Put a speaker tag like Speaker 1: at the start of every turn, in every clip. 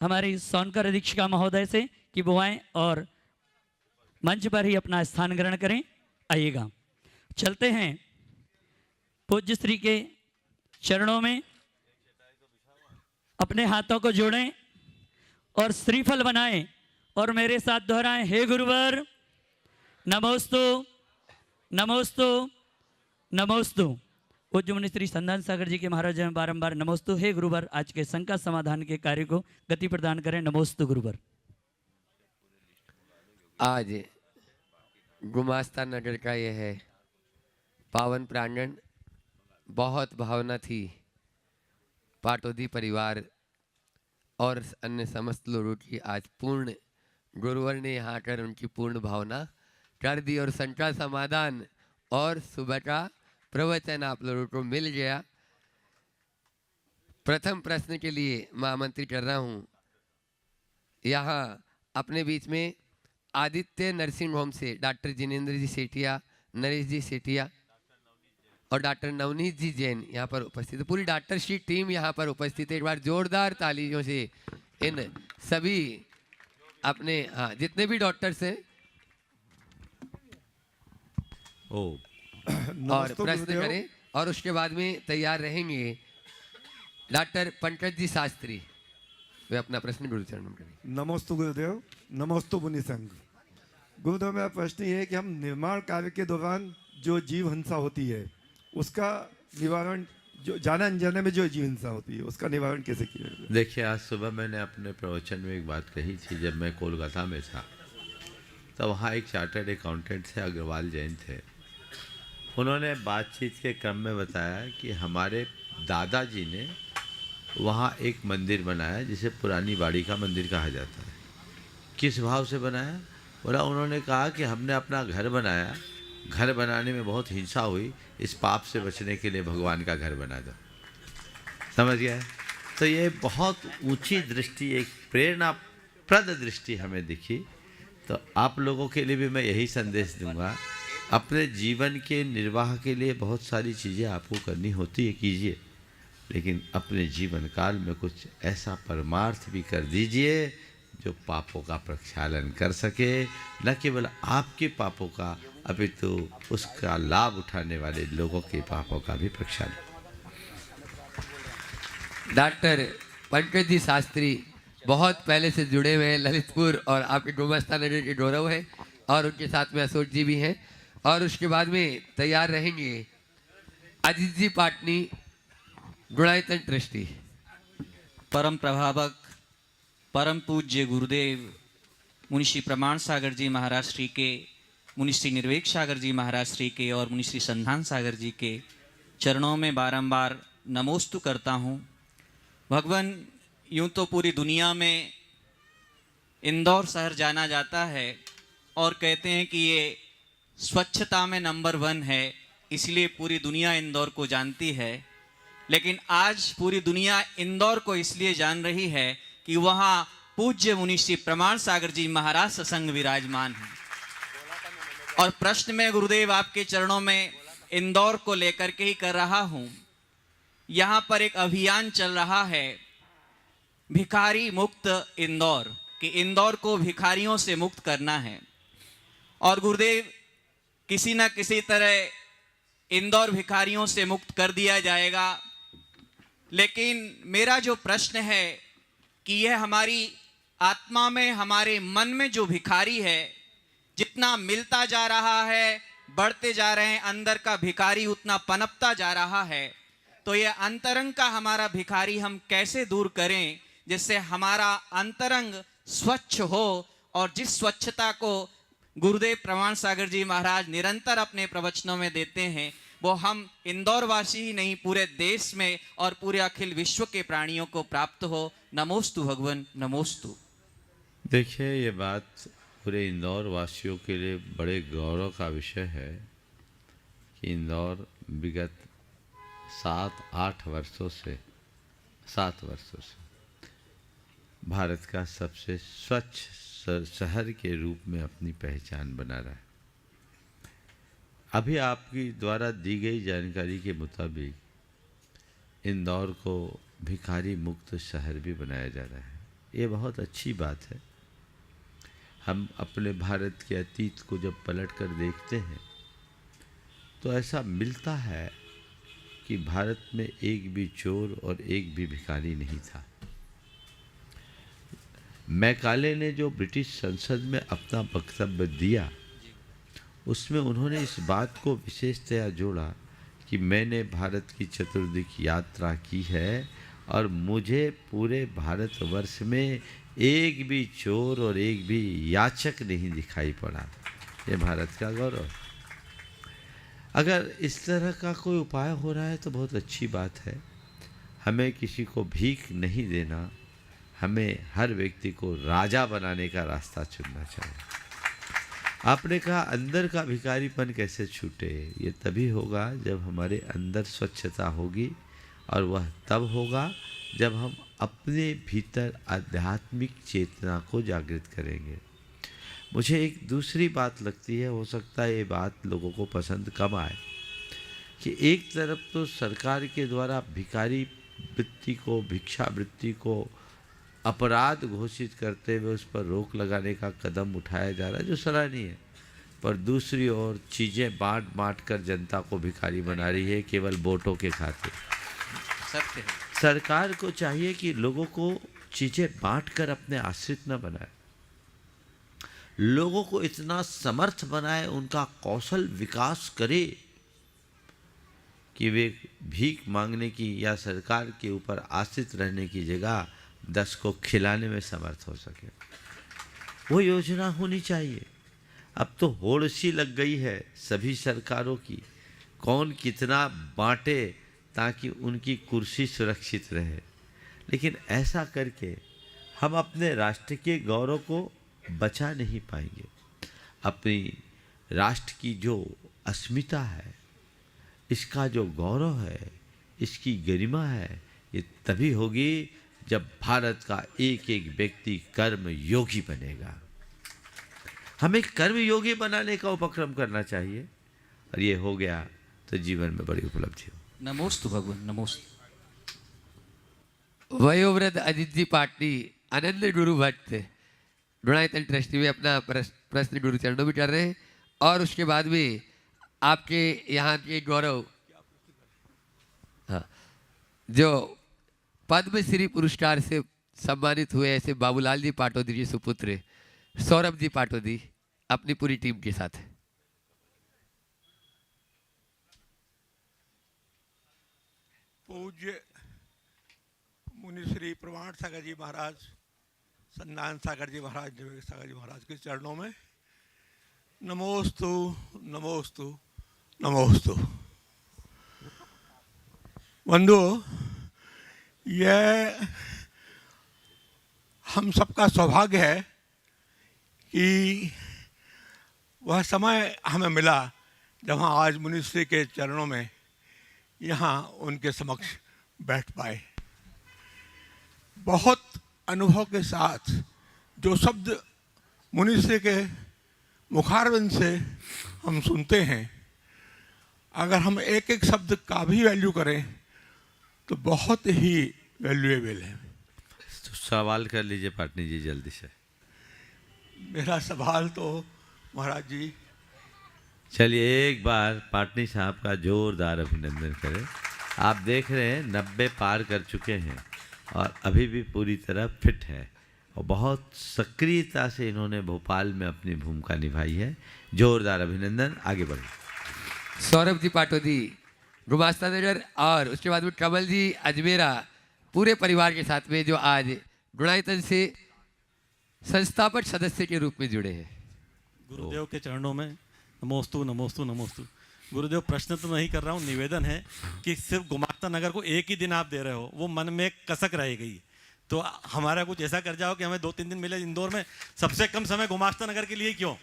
Speaker 1: हमारी सोनकर अधीक्षिका महोदय से कि वो आएँ और मंच पर ही अपना स्थान ग्रहण करें। आइएगा, चलते हैं पूज्य श्री के चरणों में, अपने हाथों को जोड़ें और श्रीफल बनाएं और मेरे साथ दोहराएं, हे गुरुवर नमोस्तु नमोस्तु नमोस्तु। पूज्य मुनि श्री संधान सागर जी के महाराज में बारंबार नमोस्तु। हे गुरुवर, आज के शंका समाधान के कार्य को गति प्रदान करें। नमोस्तु गुरुवर।
Speaker 2: आज गुमास्ता नगर का यह है पावन प्रांगण, बहुत भावना थी। पाटोदी परिवार और अन्य समस्त लोगों की आज पूर्ण गुरुवर ने यहाँ आकर उनकी पूर्ण भावना कर दी और शंका समाधान और सुबह का प्रवचन आप लोगों को मिल गया। प्रथम प्रश्न के लिए मैं आमंत्रित कर रहा हूँ यहाँ अपने बीच में आदित्य नर्सिंग होम से डॉक्टर जिनेंद्र जी सेठिया, नरेश जी सेठिया और डॉक्टर नवनीत जी जैन यहाँ पर उपस्थित है। पूरी डॉक्टरशीप टीम यहाँ पर उपस्थित है। एक बार जोरदार तालियों से इन सभी अपने जितने भी डॉक्टर्स हैं और प्रश्न करें और उसके बाद में तैयार रहेंगे डॉक्टर पंकज जी शास्त्री, वे अपना प्रश्न गुरुचरण में करें।
Speaker 3: नमोस्तु गुरुदेव, नमोस्तु मुनि संघ। गुरुदेव, मेरा प्रश्न ये है कि हम निर्माण कार्य के दौरान जो जीव हिंसा होती है उसका निवारण, जो जाने अनजाने में जो जीव हिंसा होती है उसका निवारण कैसे किया जाए?
Speaker 4: देखिए, आज सुबह मैंने अपने प्रवचन में एक बात कही थी। जब मैं कोलकाता में था तो वहाँ एक चार्टर्ड अकाउंटेंट थे, अग्रवाल जैन थे। उन्होंने बातचीत के क्रम में बताया कि हमारे दादाजी ने वहाँ एक मंदिर बनाया जिसे पुरानी बाड़ी का मंदिर कहा जाता है। किस भाव से बनाया? बोला, उन्होंने कहा कि हमने अपना घर बनाया, घर बनाने में बहुत हिंसा हुई, इस पाप से बचने के लिए भगवान का घर बना दो। समझ गया? तो ये बहुत ऊंची दृष्टि, एक प्रेरणाप्रद दृष्टि हमें दिखी। तो आप लोगों के लिए भी मैं यही संदेश दूंगा, अपने जीवन के निर्वाह के लिए बहुत सारी चीज़ें आपको करनी होती है, कीजिए, लेकिन अपने जीवन काल में कुछ ऐसा परमार्थ भी कर दीजिए जो पापों का प्रक्षालन कर सके, न केवल आपके पापों का अपितु उसका लाभ उठाने वाले लोगों के पापों का भी प्रक्षालन।
Speaker 2: डॉक्टर पंकज जी शास्त्री बहुत पहले से जुड़े हुए हैं ललितपुर और आपके गुमास्ता नगर के गौरव हैं और उनके साथ में अशोक जी भी हैं और उसके बाद में तैयार रहेंगे अजीत जी पाटनी, गुणायतन ट्रस्टी।
Speaker 5: परम प्रभावक परम पूज्य गुरुदेव मुनि श्री प्रमाण सागर जी महाराज श्री के, मुनि श्री निर्वेक सागर जी महाराज श्री के और मुनि श्री संधान सागर जी के चरणों में बारंबार नमोस्तु करता हूँ। भगवान, यूँ तो पूरी दुनिया में इंदौर शहर जाना जाता है और कहते हैं कि ये स्वच्छता में नंबर 1 है, इसलिए पूरी दुनिया इंदौर को जानती है। लेकिन आज पूरी दुनिया इंदौर को इसलिए जान रही है कि वहाँ पूज्य मुनि श्री प्रमाण सागर जी महाराज सत्संग विराजमान हैं। और प्रश्न में गुरुदेव आपके चरणों में इंदौर को लेकर के ही कर रहा हूँ। यहाँ पर एक अभियान चल रहा है भिखारी मुक्त इंदौर, कि इंदौर को भिखारियों से मुक्त करना है। और गुरुदेव, किसी न किसी तरह इंदौर भिखारियों से मुक्त कर दिया जाएगा। लेकिन मेरा जो प्रश्न है कि यह हमारी आत्मा में, हमारे मन में जो भिखारी है, जितना मिलता जा रहा है, बढ़ते जा रहे हैं अंदर का भिखारी, उतना पनपता जा रहा है। तो यह अंतरंग का हमारा भिखारी हम कैसे दूर करें जिससे हमारा अंतरंग स्वच्छ हो, और जिस स्वच्छता को गुरुदेव प्रमाण सागर जी महाराज निरंतर अपने प्रवचनों में देते हैं, वो हम इंदौर वासी ही नहीं, पूरे देश में और पूरे अखिल विश्व के प्राणियों को प्राप्त हो। नमोस्तु भगवान, नमोस्तु।
Speaker 4: देखिए, ये बात पूरे इंदौर वासियों के लिए बड़े गौरव का विषय है कि इंदौर विगत 7 वर्षों से भारत का सबसे स्वच्छ शहर के रूप में अपनी पहचान बना रहा है। अभी आपकी द्वारा दी गई जानकारी के मुताबिक इंदौर को भिखारी मुक्त शहर भी बनाया जा रहा है। ये बहुत अच्छी बात है। हम अपने भारत के अतीत को जब पलट कर देखते हैं तो ऐसा मिलता है कि भारत में एक भी चोर और एक भी भिखारी नहीं था। मैकाले ने जो ब्रिटिश संसद में अपना वक्तव्य दिया उसमें उन्होंने इस बात को विशेषतया जोड़ा कि मैंने भारत की चतुर्दिक यात्रा की है और मुझे पूरे भारतवर्ष में एक भी चोर और एक भी याचक नहीं दिखाई पड़ा। ये भारत का गौरव। अगर इस तरह का कोई उपाय हो रहा है तो बहुत अच्छी बात है। हमें किसी को भीख नहीं देना, हमें हर व्यक्ति को राजा बनाने का रास्ता चुनना चाहिए। आपने कहा अंदर का भिखारीपन कैसे छूटे? ये तभी होगा जब हमारे अंदर स्वच्छता होगी और वह तब होगा जब हम अपने भीतर आध्यात्मिक चेतना को जागृत करेंगे। मुझे एक दूसरी बात लगती है, हो सकता है ये बात लोगों को पसंद कम आए, कि एक तरफ तो सरकार के द्वारा भिखारी वृत्ति को, भिक्षा वृत्ति को अपराध घोषित करते हुए उस पर रोक लगाने का कदम उठाया जा रहा है जो सराहनीय है, पर दूसरी ओर चीज़ें बांट बांट कर जनता को भिखारी बना रही है केवल वोटों के खातिर।
Speaker 5: सत्य है।
Speaker 4: सरकार को चाहिए कि लोगों को चीज़ें बांट कर अपने आश्रित न बनाए, लोगों को इतना समर्थ बनाए, उनका कौशल विकास करे कि वे भीख मांगने की या सरकार के ऊपर आश्रित रहने की जगह 10 को खिलाने में समर्थ हो सके। वो योजना होनी चाहिए। अब तो होड़ सी लग गई है सभी सरकारों की, कौन कितना बांटे ताकि उनकी कुर्सी सुरक्षित रहे। लेकिन ऐसा करके हम अपने राष्ट्र के गौरव को बचा नहीं पाएंगे। अपनी राष्ट्र की जो अस्मिता है, इसका जो गौरव है, इसकी गरिमा है, ये तभी होगी जब भारत का एक एक व्यक्ति कर्म योगी बनेगा। हमें कर्म योगी बनाने का उपक्रम करना चाहिए और ये हो गया तो जीवन में बड़ी उपलब्धि हो।
Speaker 5: नमोस्तु भगवान, नमोस्तु।
Speaker 2: वयोवृद्ध अजित जी पाटनी आनंद गुरु भट्ट डोनाइतल ट्रस्टी में अपना प्रश्न गुरु चरणों में कर रहे हैं और उसके बाद में आपके यहाँ के गौरव, हाँ, जो पद्मश्री पुरस्कार से सम्मानित हुए ऐसे बाबूलाल जी पाटोदी जी सुपुत्र सौरभ जी पाटोदी अपनी पूरी टीम के साथ।
Speaker 6: पूज्य मुनिश्री प्रमाण सागर जी महाराज, संधान सागर जी महाराज, विवेक सागर जी महाराज के चरणों में नमोस्तु नमोस्तु नमोस्तु। बंधुओं, यह हम सबका सौभाग्य है कि वह समय हमें मिला जब हम आज मुनिश्री के चरणों में यहाँ उनके समक्ष बैठ पाए। बहुत अनुभव के साथ जो शब्द मुनिश्री के मुखारविंद से हम सुनते हैं, अगर हम एक एक शब्द का भी वैल्यू करें तो बहुत ही वैल्यूएबल है।
Speaker 4: तो सवाल कर लीजिए पाटनी जी जल्दी से।
Speaker 6: मेरा सवाल तो महाराज जी,
Speaker 4: चलिए एक बार पाटनी साहब का जोरदार अभिनंदन करें। आप देख रहे हैं 90 पार कर चुके हैं और अभी भी पूरी तरह फिट है और बहुत सक्रियता से इन्होंने भोपाल में अपनी भूमिका निभाई है। जोरदार अभिनंदन, आगे बढ़िए।
Speaker 2: सौरभ जी पाटोदी गुमास्ता नगर और उसके बाद में कमल जी अजमेरा पूरे परिवार के साथ में जो आज गुणायतन से संस्थापक सदस्य के रूप में जुड़े हैं।
Speaker 7: गुरुदेव के चरणों में नमोस्तु नमोस्तु नमोस्तु। गुरुदेव, प्रश्न तो नहीं कर रहा हूँ, निवेदन है कि सिर्फ गुमास्ता नगर को एक ही दिन आप दे रहे हो, वो मन में एक कसक रह गई, तो हमारा कुछ ऐसा कर जाओ कि हमें 2-3 दिन मिले इंदौर में, सबसे कम समय गुमास्ता नगर के लिए क्यों?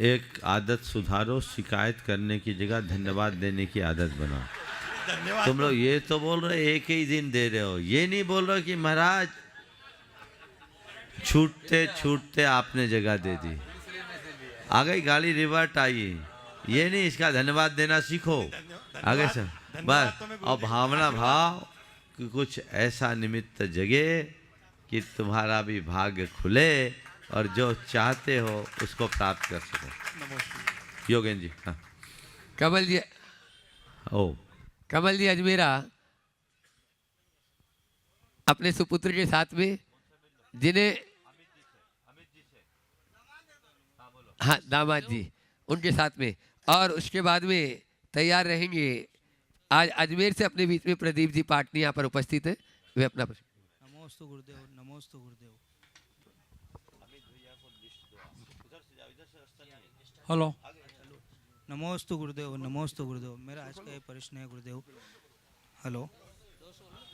Speaker 4: एक आदत सुधारो, शिकायत करने की जगह धन्यवाद देने की आदत बनाओ।
Speaker 6: धन्यवाद।
Speaker 4: तुम लोग ये तो बोल रहे एक ही दिन दे रहे हो, ये नहीं बोल रहे कि महाराज छूटते छूटते आपने जगह दे दी, आ गई गाड़ी रिवर्ट आई, ये नहीं, इसका धन्यवाद देना सीखो आगे से बस। और भावना भाव कि कुछ ऐसा निमित्त जगे कि तुम्हारा भी भाग्य खुले और जो चाहते हो उसको प्राप्त कर सको। योगेंद्र जी। हाँ।
Speaker 2: कमल जी,
Speaker 4: ओ
Speaker 2: कमल जी अजमेरा अपने सुपुत्र के साथ में, जिन्हें, हाँ दामाद जी, उनके साथ में, और उसके बाद में तैयार रहेंगे। आज अजमेर से अपने बीच में प्रदीप जी पाटनी यहाँ पर उपस्थित है, वे अपना
Speaker 8: नमोस्तु गुरुदेव, नमोस्तु गुरुदेव। हेलो, नमोस्तु गुरुदेव, नमोस्तु गुरुदेव। मेरा आज का ये प्रश्न है गुरुदेव। हेलो,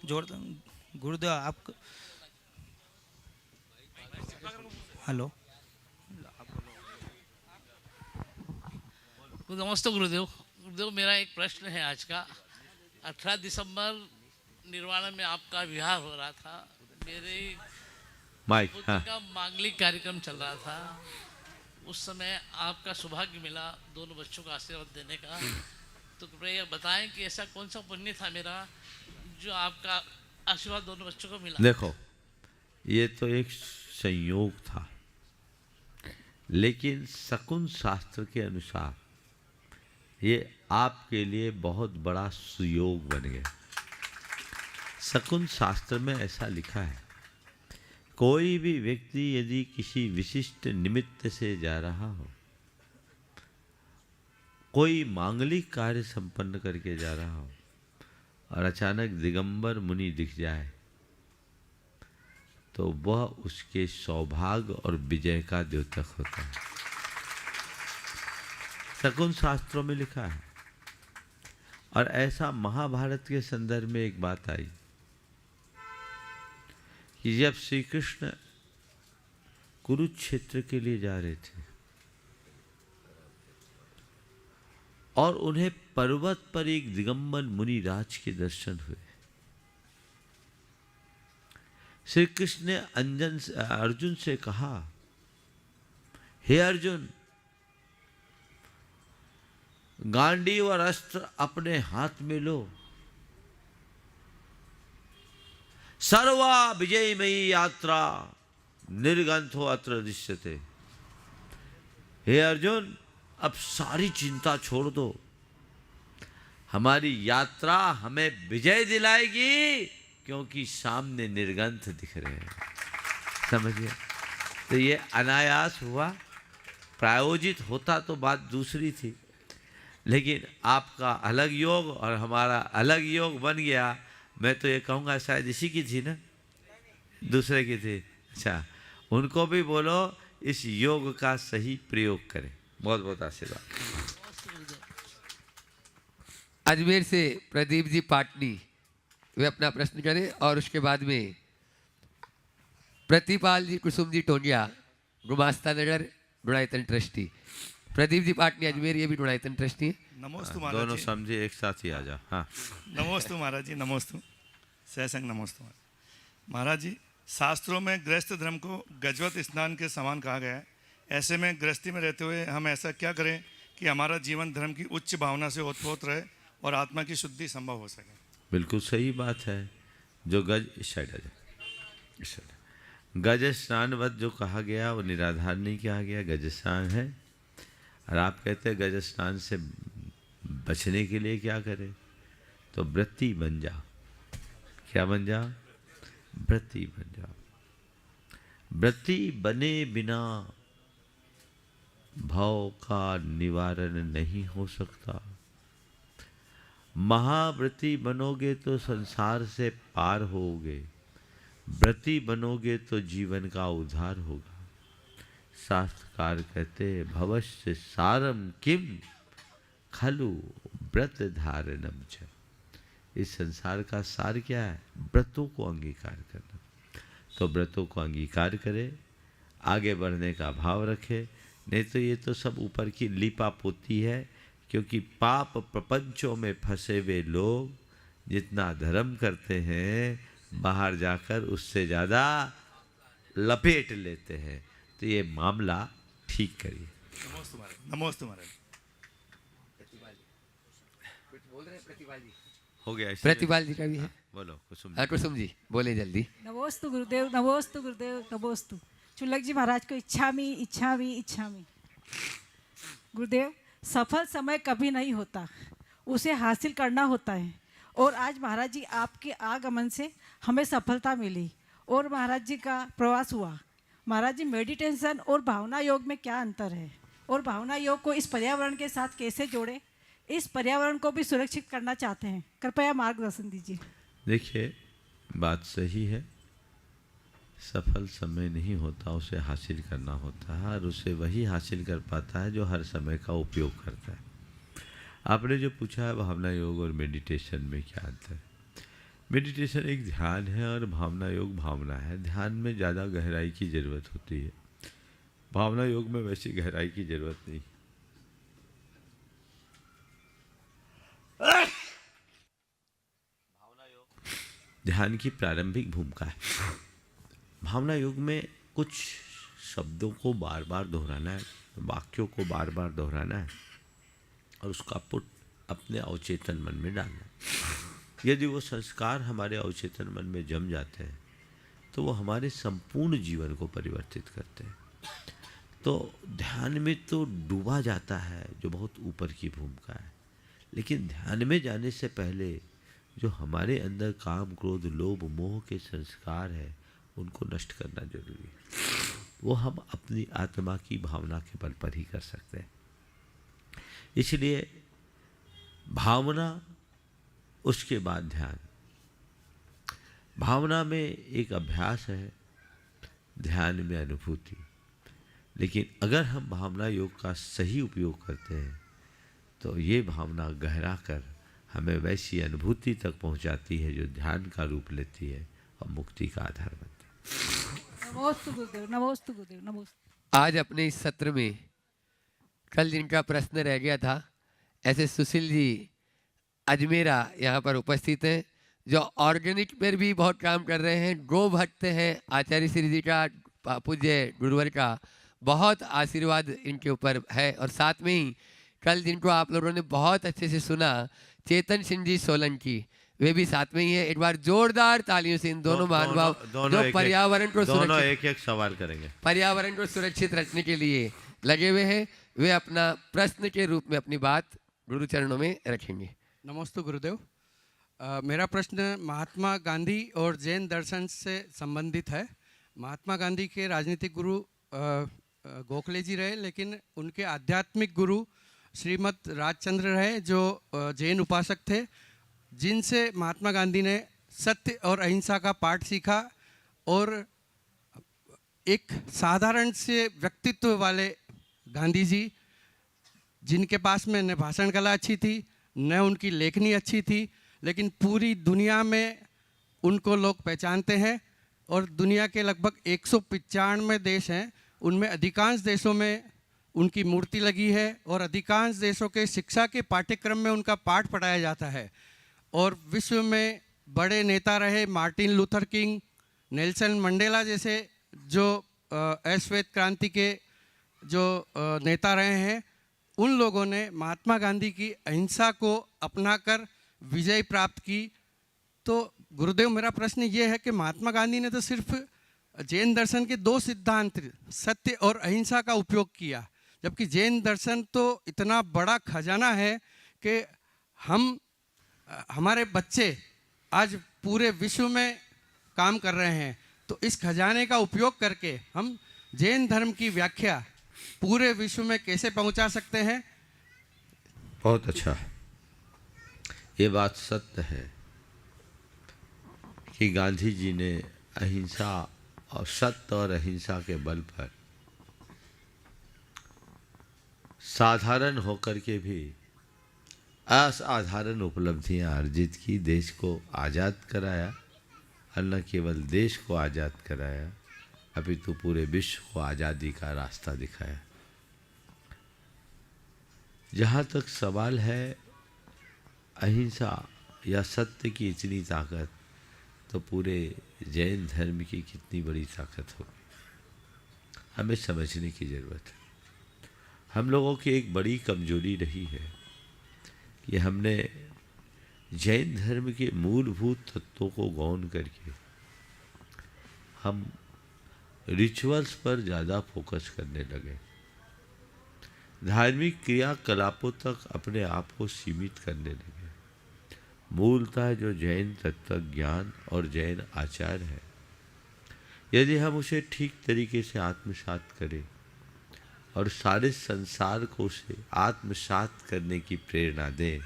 Speaker 8: जोर गुरुदेव आप, हेलो,
Speaker 9: नमस्ते गुरुदेव। गुरुदेव मेरा एक प्रश्न है आज का। 18 दिसंबर निर्वाणा में आपका विवाह हो रहा था। मेरे
Speaker 4: माइक।
Speaker 9: पुत्र
Speaker 4: हाँ।
Speaker 9: का मांगलिक कार्यक्रम चल रहा था। उस समय आपका सौभाग्य मिला दोनों बच्चों का आशीर्वाद देने का। तो कृपया बताएं कि ऐसा कौन सा पुण्य था मेरा जो आपका आशीर्वाद दोनों बच्चों को मिला।
Speaker 4: देखो, ये तो एक संयोग था, लेकिन शकुन शास्त्र के अनुसार ये आपके लिए बहुत बड़ा सुयोग बन गया। शकुन शास्त्र में ऐसा लिखा है, कोई भी व्यक्ति यदि किसी विशिष्ट निमित्त से जा रहा हो, कोई मांगलिक कार्य संपन्न करके जा रहा हो और अचानक दिगंबर मुनि दिख जाए, तो वह उसके सौभाग्य और विजय का द्योतक होता है। शकुन शास्त्रों में लिखा है। और ऐसा महाभारत के संदर्भ में एक बात आई कि जब श्री कृष्ण कुरुक्षेत्र के लिए जा रहे थे और उन्हें पर्वत पर एक दिगंबर मुनि राज के दर्शन हुए, श्री कृष्ण ने अर्जुन से कहा, हे अर्जुन, गांडीव और अस्त्र अपने हाथ में लो, सर्वा विजयमयी यात्रा निर्गंथो अत्र दृश्यते। हे अर्जुन, अब सारी चिंता छोड़ दो, हमारी यात्रा हमें विजय दिलाएगी, क्योंकि सामने निर्गंथ दिख रहे हैं। समझिए, तो ये अनायास हुआ। प्रायोजित होता तो बात दूसरी थी, लेकिन आपका अलग योग और हमारा अलग योग बन गया। मैं तो ये कहूँगा शायद इसी की थी ना, दूसरे की थी। अच्छा, उनको भी बोलो इस योग का सही प्रयोग करें। बहुत बहुत आशीर्वाद।
Speaker 2: अजमेर से प्रदीप जी पाटनी, वे अपना प्रश्न करें, और उसके बाद में प्रतिपाल जी कुसुम जी टोनिया, गुमास्ता नगर गुणायतन ट्रस्टी। प्रदीप जी पाटनी अजमेर, ये भी गुणायतन ट्रस्टी है।
Speaker 3: नमोस्तु महाराज
Speaker 4: दोनों
Speaker 3: जी।
Speaker 4: समझे एक साथ ही आ जाओ। हाँ।
Speaker 3: नमोस्तु महाराज जी, नमोस्तु सहसंग, नमोस्तु महाराज जी। शास्त्रों में गृहस्थ धर्म को गजवत स्नान के समान कहा गया है। ऐसे में गृहस्थी में रहते हुए हम ऐसा क्या करें कि हमारा जीवन धर्म की उच्च भावना से ओतप्रोत रहे और आत्मा की शुद्धि संभव हो सके।
Speaker 4: बिल्कुल सही बात है। जो गज इस साइड आ जाए, इस साइड। गज स्नानवत जो कहा गया वो निराधार नहीं कहा गया, गज स्नान है। और आप कहते हैं गज स्नान से बचने के लिए क्या करें, तो व्रती बन जाओ। क्या बन जाओ? व्रती बन जाओ। व्रती बने बिना भव का निवारण नहीं हो सकता। महाव्रती बनोगे तो संसार से पार होगे, व्रती बनोगे तो जीवन का उद्धार होगा। शास्त्रकार कहते भवस्य सारम किम खलु व्रत धारणम च। इस संसार का सार क्या है? व्रतों को अंगीकार करना। तो व्रतों को अंगीकार करे, आगे बढ़ने का भाव रखे, नहीं तो ये तो सब ऊपर की लीपा पोती है। क्योंकि पाप प्रपंचों में फंसे हुए लोग जितना धर्म करते हैं, बाहर जाकर उससे ज़्यादा लपेट लेते हैं। तो ये मामला ठीक करिए।
Speaker 3: नमोस्तु महाराज, नमोस्तु महाराज।
Speaker 2: बोल रहे हैं प्रतिपाल जी।
Speaker 4: हो गया?
Speaker 2: प्रतिपाल जी का भी है।
Speaker 4: बोलो कुसुम
Speaker 2: हाँ कुसुम जी बोले जल्दी।
Speaker 10: नमोस्तु गुरुदेव, नमोस्तु गुरुदेव, नमोस्तु। चुल्लक जी महाराज को इच्छामी इच्छामी इच्छामी। गुरुदेव, सफल समय कभी नहीं होता, उसे हासिल करना होता है। और आज महाराज जी आपके आगमन से हमें सफलता मिली और महाराज जी का प्रवास हुआ। महाराज जी, मेडिटेशन और भावना योग में क्या अंतर है और भावना योग को इस पर्यावरण के साथ कैसे जोड़े? इस पर्यावरण को भी सुरक्षित करना चाहते हैं, कृपया मार्गदर्शन दीजिए।
Speaker 4: देखिए, बात सही है। सफल समय नहीं होता, उसे हासिल करना होता है और उसे वही हासिल कर पाता है जो हर समय का उपयोग करता है। आपने जो पूछा है भावना योग और मेडिटेशन में क्या अंतर है। मेडिटेशन एक ध्यान है और भावना योग भावना है। ध्यान में ज़्यादा गहराई की ज़रूरत होती है, भावना योग में वैसी गहराई की ज़रूरत नहीं। ध्यान की प्रारंभिक भूमिका है। भावना योग में कुछ शब्दों को बार बार दोहराना है, वाक्यों को बार बार दोहराना है और उसका पुट अपने अवचेतन मन में डालना है। यदि वो संस्कार हमारे अवचेतन मन में जम जाते हैं तो वो हमारे संपूर्ण जीवन को परिवर्तित करते हैं। तो ध्यान में तो डूबा जाता है जो बहुत ऊपर की भूमिका है, लेकिन ध्यान में जाने से पहले जो हमारे अंदर काम क्रोध लोभ मोह के संस्कार है उनको नष्ट करना जरूरी है। वो हम अपनी आत्मा की भावना के बल पर ही कर सकते हैं। इसलिए भावना, उसके बाद ध्यान। भावना में एक अभ्यास है, ध्यान में अनुभूति। लेकिन अगर हम भावना योग का सही उपयोग करते हैं तो ये भावना गहरा कर हमें वैसी अनुभूति तक पहुंचाती है जो ध्यान का रूप लेती है और मुक्ति का आधार बनती है।
Speaker 10: नमोस्तु गुरुदेव, नमोस्तु गुरुदेव, नमोस्तु।
Speaker 2: आज अपने इस सत्र में कल जिनका प्रश्न रह गया था, ऐसे सुशील जी अजमेरा यहाँ पर उपस्थित हैं, जो ऑर्गेनिक पर भी बहुत काम कर रहे हैं। गो भक्त हैं। आचार्य श्री जी का, पूज्य गुरुवर का बहुत आशीर्वाद इनके ऊपर है। और साथ में ही कल जिनको आप लोगों ने बहुत अच्छे से सुना, चेतन सिंह जी सोलंकी, वे भी साथ में ही है। एक बार जोरदार तालियों से इन दोनों महानुभाव जो पर्यावरण को
Speaker 4: एक एक सवाल करेंगे,
Speaker 2: पर्यावरण को सुरक्षित रखने के लिए लगे हुए हैं, वे अपना प्रश्न के रूप में अपनी बात गुरु चरणों में रखेंगे।
Speaker 11: नमस्ते गुरुदेव। मेरा प्रश्न महात्मा गांधी और जैन दर्शन से संबंधित है। महात्मा गांधी के राजनीतिक गुरु गोखले जी रहे, लेकिन उनके आध्यात्मिक गुरु श्रीमद राजचंद्र रहे, जो जैन उपासक थे, जिनसे महात्मा गांधी ने सत्य और अहिंसा का पाठ सीखा। और एक साधारण से व्यक्तित्व वाले गांधी जी, जिनके पास में न भाषण कला अच्छी थी न उनकी लेखनी अच्छी थी, लेकिन पूरी दुनिया में उनको लोग पहचानते हैं। और दुनिया के लगभग 195 देश हैं, उनमें अधिकांश देशों में उनकी मूर्ति लगी है और अधिकांश देशों के शिक्षा के पाठ्यक्रम में उनका पाठ पढ़ाया जाता है। और विश्व में बड़े नेता रहे, Martin Luther king, Nelson Mandela जैसे जो श्वेत क्रांति के जो नेता रहे हैं, उन लोगों ने महात्मा गांधी की अहिंसा को अपनाकर विजय प्राप्त की। तो गुरुदेव, मेरा प्रश्न ये है कि महात्मा गांधी ने तो सिर्फ जैन दर्शन के 2 सिद्धांत सत्य और अहिंसा का उपयोग किया, जबकि जैन दर्शन तो इतना बड़ा खजाना है कि हमारे बच्चे आज पूरे विश्व में काम कर रहे हैं। तो इस खजाने का उपयोग करके हम जैन धर्म की व्याख्या पूरे विश्व में कैसे पहुंचा सकते हैं?
Speaker 4: बहुत अच्छा। ये बात सत्य है कि गांधी जी ने अहिंसा और सत्य और अहिंसा के बल पर साधारण होकर के भी असाधारण उपलब्धियां अर्जित की, देश को आज़ाद कराया। और न केवल देश को आज़ाद कराया, अपितु पूरे विश्व को आज़ादी का रास्ता दिखाया। जहाँ तक सवाल है अहिंसा या सत्य की इतनी ताकत, तो पूरे जैन धर्म की कितनी बड़ी ताकत होगी, हमें समझने की ज़रूरत है। हम लोगों की एक बड़ी कमजोरी रही है कि हमने जैन धर्म के मूलभूत तत्वों को गौण करके हम रिचुअल्स पर ज़्यादा फोकस करने लगे, धार्मिक क्रियाकलापों तक अपने आप को सीमित करने लगे। मूलतः जो जैन तत्व ज्ञान और जैन आचार है, यदि हम उसे ठीक तरीके से आत्मसात करें और सारे संसार को उसे आत्मसात करने की प्रेरणा दें,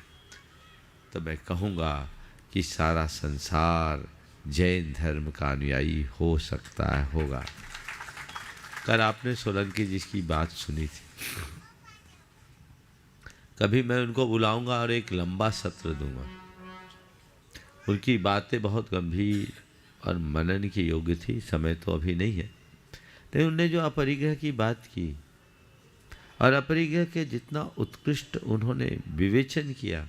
Speaker 4: तो मैं कहूँगा कि सारा संसार जैन धर्म का अनुयायी हो सकता है, होगा। कल आपने सोलंकी जी की बात सुनी थी, कभी मैं उनको बुलाऊंगा और एक लंबा सत्र दूंगा। उनकी बातें बहुत गंभीर और मनन की योग्य थी, समय तो अभी नहीं है, लेकिन उन्होंने जो अपरिग्रह की बात की और अपरिग्रह के जितना उत्कृष्ट उन्होंने विवेचन किया,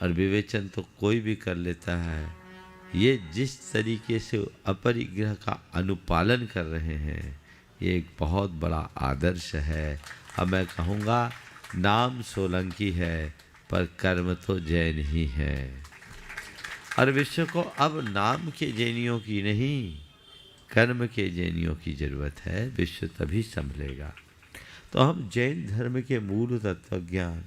Speaker 4: और विवेचन तो कोई भी कर लेता है, ये जिस तरीके से अपरिग्रह का अनुपालन कर रहे हैं, ये एक बहुत बड़ा आदर्श है। अब मैं कहूँगा नाम सोलंकी है पर कर्म तो जैन ही है, और विश्व को अब नाम के जैनियों की नहीं, कर्म के जैनियों की जरूरत है, विश्व तभी संभलेगा। तो हम जैन धर्म के मूल तत्व ज्ञान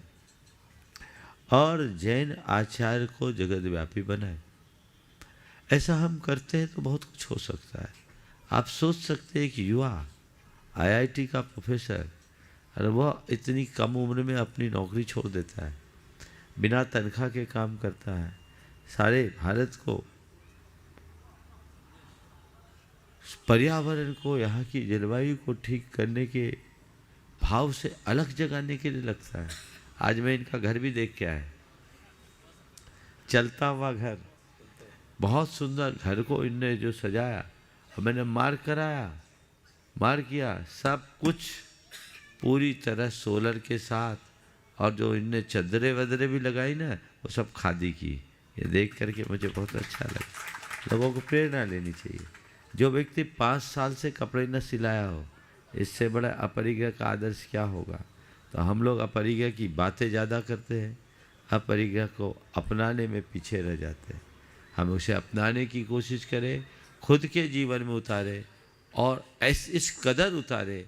Speaker 4: और जैन आचार को जगत व्यापी बनाए। ऐसा हम करते हैं तो बहुत कुछ हो सकता है। आप सोच सकते हैं कि युवा आईआईटी का प्रोफेसर, और वह इतनी कम उम्र में अपनी नौकरी छोड़ देता है, बिना तनख्वाह के काम करता है, सारे भारत को, पर्यावरण को, यहाँ की जलवायु को ठीक करने के भाव से अलग जगाने के लिए लगता है। आज मैं इनका घर भी देख के आया, चलता हुआ घर, बहुत सुंदर घर को इनने जो सजाया, और मैंने मार्क कराया, मार्क किया, सब कुछ पूरी तरह सोलर के साथ, और जो इनने चदरे वदरे भी लगाई ना, वो सब खादी की। ये देख करके मुझे बहुत अच्छा लगा। लोगों को प्रेरणा लेनी चाहिए। जो व्यक्ति 5 साल से कपड़े न सिलाया हो, इससे बड़ा अपरिग्रह का आदर्श क्या होगा। तो हम लोग अपरिग्रह की बातें ज़्यादा करते हैं, अपरिग्रह को अपनाने में पीछे रह जाते हैं। हम उसे अपनाने की कोशिश करें, खुद के जीवन में उतारें, और इस कदर उतारें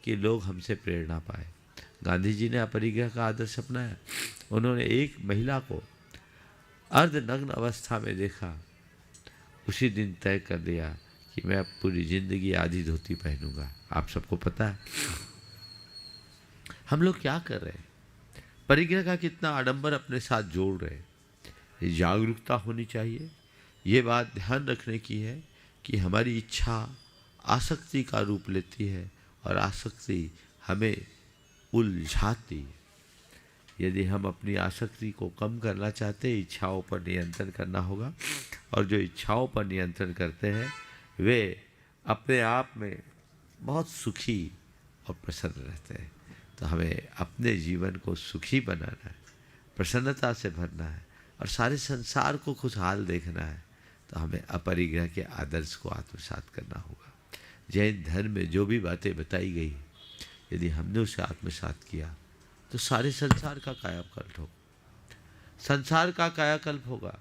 Speaker 4: कि लोग हमसे प्रेरणा पाए। गांधी जी ने अपरिग्रह का आदर्श अपनाया। उन्होंने एक महिला को अर्धनग्न अवस्था में देखा, उसी दिन तय कर लिया कि मैं अब पूरी जिंदगी आधी धोती पहनूंगा। आप सबको पता है हम लोग क्या कर रहे हैं, परिग्रह का कितना आडंबर अपने साथ जोड़ रहे हैं। ये जागरूकता होनी चाहिए। ये बात ध्यान रखने की है कि हमारी इच्छा आसक्ति का रूप लेती है, और आसक्ति हमें उलझाती है। यदि हम अपनी आसक्ति को कम करना चाहते हैं, इच्छाओं पर नियंत्रण करना होगा, और जो इच्छाओं पर नियंत्रण करते हैं वे अपने आप में बहुत सुखी और प्रसन्न रहते हैं। तो हमें अपने जीवन को सुखी बनाना है, प्रसन्नता से भरना है, और सारे संसार को खुशहाल देखना है। तो हमें अपरिग्रह के आदर्श को आत्मसात करना होगा। जैन धर्म में जो भी बातें बताई गई, यदि हमने उसे आत्मसात किया तो सारे संसार का कायाकल्प होगा, संसार का कायाकल्प होगा।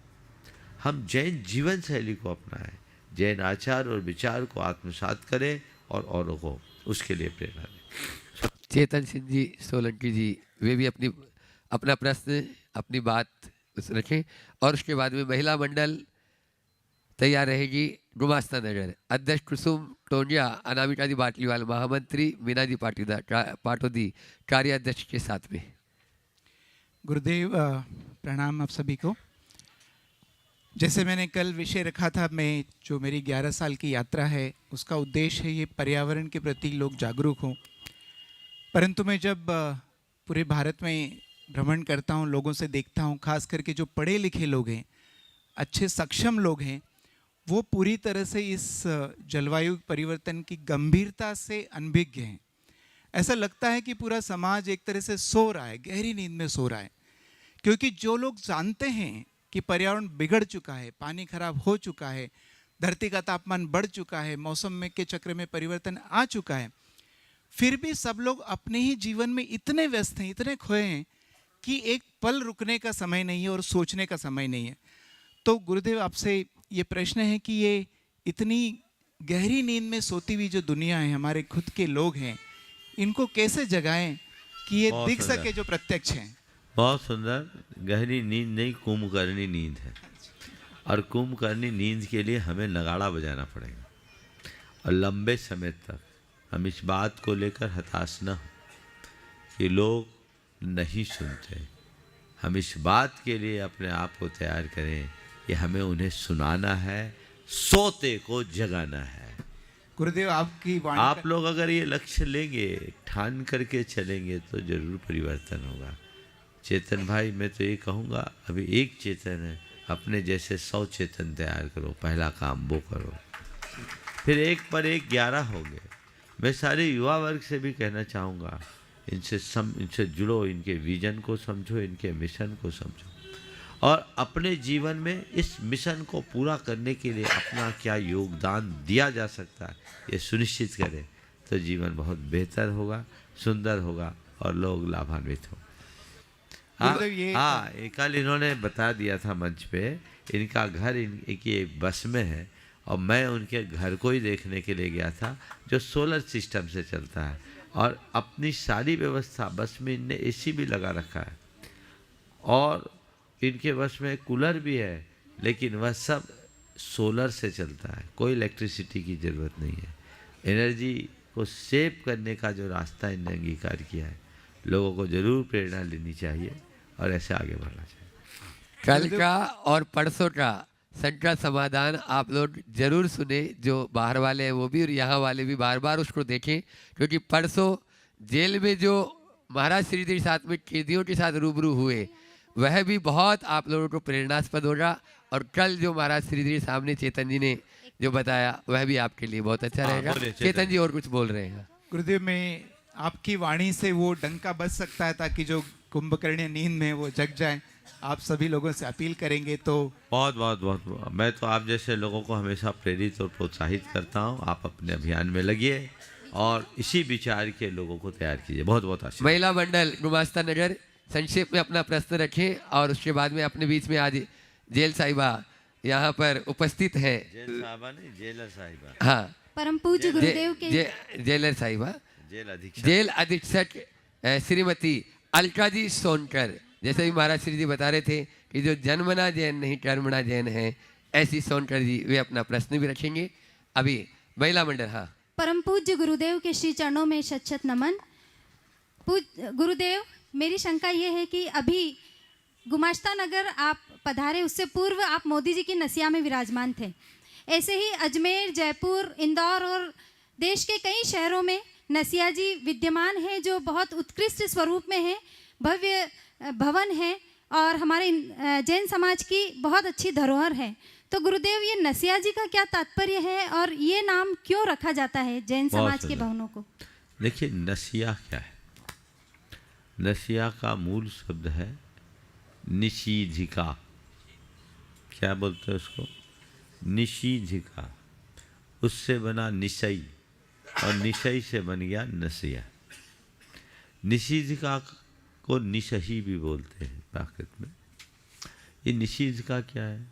Speaker 4: हम जैन जीवन शैली को अपनाएं, जैन आचार और विचार को आत्मसात करें, और औरों को उसके लिए प्रेरणा दें।
Speaker 2: चेतन सिंह जी सोलंकी जी, वे भी अपना प्रश्न, अपनी बात रखें, और उसके बाद में महिला मंडल तैयार रहेगी। गुमास्ता नगर अध्यक्ष कुसुम टोंडिया, अनामिका जी बाटलीवाल, महामंत्री मीना जी पाटोदी कार्याध्यक्ष के साथ में।
Speaker 12: गुरुदेव प्रणाम आप सभी को। जैसे मैंने कल विषय रखा था, मैं जो मेरी 11 साल की यात्रा है उसका उद्देश्य है ये पर्यावरण के प्रति लोग जागरूक हों। परंतु मैं जब पूरे भारत में भ्रमण करता हूँ, लोगों से देखता हूँ, खास करके जो पढ़े लिखे लोग हैं, अच्छे सक्षम लोग हैं, वो पूरी तरह से इस जलवायु परिवर्तन की गंभीरता से अनभिज्ञ हैं। ऐसा लगता है कि पूरा समाज एक तरह से सो रहा है, गहरी नींद में सो रहा है, क्योंकि जो लोग जानते हैं कि पर्यावरण बिगड़ चुका है, पानी खराब हो चुका है, धरती का तापमान बढ़ चुका है, मौसम में के चक्र में परिवर्तन आ चुका है, फिर भी सब लोग अपने ही जीवन में इतने व्यस्त हैं, इतने खोए हैं कि एक पल रुकने का समय नहीं है और सोचने का समय नहीं है। तो गुरुदेव आपसे ये प्रश्न है कि ये इतनी गहरी नींद में सोती हुई जो दुनिया है, हमारे खुद के लोग हैं, इनको कैसे जगाएं कि ये
Speaker 4: बहुत
Speaker 12: दिख
Speaker 4: सुंदर।
Speaker 12: सके जो प्रत्यक्ष हैं।
Speaker 4: बहुत सुंदर। गहरी नींद नहीं, कुंभकर्णी नींद है। और कुंभकर्णी नींद के लिए हमें नगाड़ा बजाना पड़ेगा और लंबे समय तक हम इस बात को लेकर हताश न हो कि लोग नहीं सुनते। हम इस बात के लिए अपने आप को तैयार करें कि हमें उन्हें सुनाना है, सोते को जगाना है।
Speaker 12: गुरुदेव आपकी वाणी
Speaker 4: आप लोग अगर ये लक्ष्य लेंगे, ठान करके चलेंगे तो जरूर परिवर्तन होगा। चेतन भाई, मैं तो ये कहूँगा, अभी एक चेतन है, अपने जैसे 100 चेतन तैयार करो। पहला काम वो करो, फिर एक पर एक 11 होंगे। मैं सारे युवा वर्ग से भी कहना चाहूँगा, इनसे जुड़ो, इनके विजन को समझो, इनके मिशन को समझो और अपने जीवन में इस मिशन को पूरा करने के लिए अपना क्या योगदान दिया जा सकता है ये सुनिश्चित करें, तो जीवन बहुत बेहतर होगा, सुंदर होगा और लोग लाभान्वित हों। हाँ, कल इन्होंने बता दिया था मंच पे, इनका घर इनकी एक बस में है और मैं उनके घर को ही देखने के लिए गया था जो सोलर सिस्टम से चलता है और अपनी सारी व्यवस्था बस में इनने एसी भी लगा रखा है और इनके बस में कूलर भी है, लेकिन वह सब सोलर से चलता है, कोई इलेक्ट्रिसिटी की ज़रूरत नहीं है। एनर्जी को सेव करने का जो रास्ता इनने अंगीकार किया है, लोगों को ज़रूर प्रेरणा लेनी चाहिए और ऐसे आगे बढ़ना चाहिए।
Speaker 2: कल का और परसों का संकट समाधान आप लोग जरूर सुने, जो बाहर वाले हैं वो भी और यहाँ वाले भी बार बार उसको देखें, क्योंकि परसों जेल में जो महाराज श्रीधर साथ में कैदियों के साथ रूबरू हुए वह भी बहुत आप लोगों को प्रेरणास्पद होगा और कल जो महाराज श्रीधर सामने चेतन जी ने जो बताया वह भी आपके लिए बहुत अच्छा रहेगा। चेतन जी और कुछ बोल रहे हैं।
Speaker 12: गुरुदेव, में आपकी वाणी से वो डंका बज सकता है ताकि जो कुंभकर्ण नींद में वो जग जाए। आप सभी लोगों से अपील करेंगे तो
Speaker 4: बहुत बहुत बहुत मैं तो आप जैसे लोगों को हमेशा प्रेरित और प्रोत्साहित करता हूँ। आप अपने अभियान में लगिए और इसी विचार के लोगों को तैयार कीजिए। बहुत बहुत आशीर्वाद।
Speaker 2: महिला मंडल गुमास्ता नगर संक्षेप में अपना प्रश्न रखें और उसके बाद में अपने बीच में आज जेल साहिबा यहाँ पर उपस्थित है।
Speaker 4: जेल साहिबा नहीं, जेलर साहिबा।
Speaker 2: हाँ,
Speaker 13: परम पूज्य गुरुदेव के
Speaker 2: जेलर साहिबा, जेल अधीक्षक श्रीमती अलका जी सोनकर। जैसे भी महाराज श्री जी बता रहे थे कि जो जन्मना जैन नहीं कर्मणा जैन है, ऐसी सोनकर जी वे अपना प्रश्न भी रखेंगे। अभी महिला मंडल। हाँ,
Speaker 13: परम पूज्य गुरुदेव के श्री चरणों में शत नमन। गुरुदेव, मेरी शंका ये है कि अभी गुमाश्ता नगर आप पधारे, उससे पूर्व आप मोदी जी की नसिया में विराजमान थे। ऐसे ही अजमेर, जयपुर, इंदौर और देश के कई शहरों में नसिया जी विद्यमान हैं जो बहुत उत्कृष्ट स्वरूप में हैं, भव्य भवन है और हमारे जैन समाज की बहुत अच्छी धरोहर है। तो गुरुदेव, ये नसिया जी का क्या तात्पर्य है और ये नाम क्यों रखा जाता है जैन समाज के भवनों को?
Speaker 4: देखिए, नसिया क्या है? नसिया का मूल शब्द है निषीधिका। क्या बोलते हैं उसको? निषीधिका। उससे बना निशई और निशई से बन गया नसिया। निषीधिका को निशही भी बोलते हैं प्राकृत में। ये निषीधिका क्या है?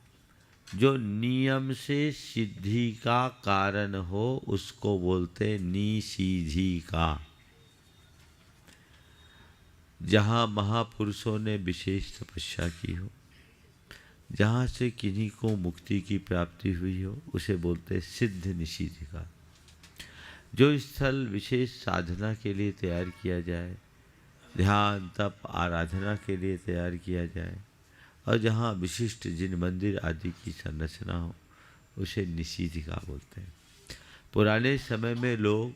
Speaker 4: जो नियम से सिद्धि का कारण हो उसको बोलते निषीधिका। जहाँ महापुरुषों ने विशेष तपस्या की हो, जहाँ से किन्हीं को मुक्ति की प्राप्ति हुई हो, उसे बोलते सिद्ध निषीधिका। जो स्थल विशेष साधना के लिए तैयार किया जाए, ध्यान तप आराधना के लिए तैयार किया जाए और जहाँ विशिष्ट जिन मंदिर आदि की संरचना हो, उसे निषीधिका बोलते हैं। पुराने समय में लोग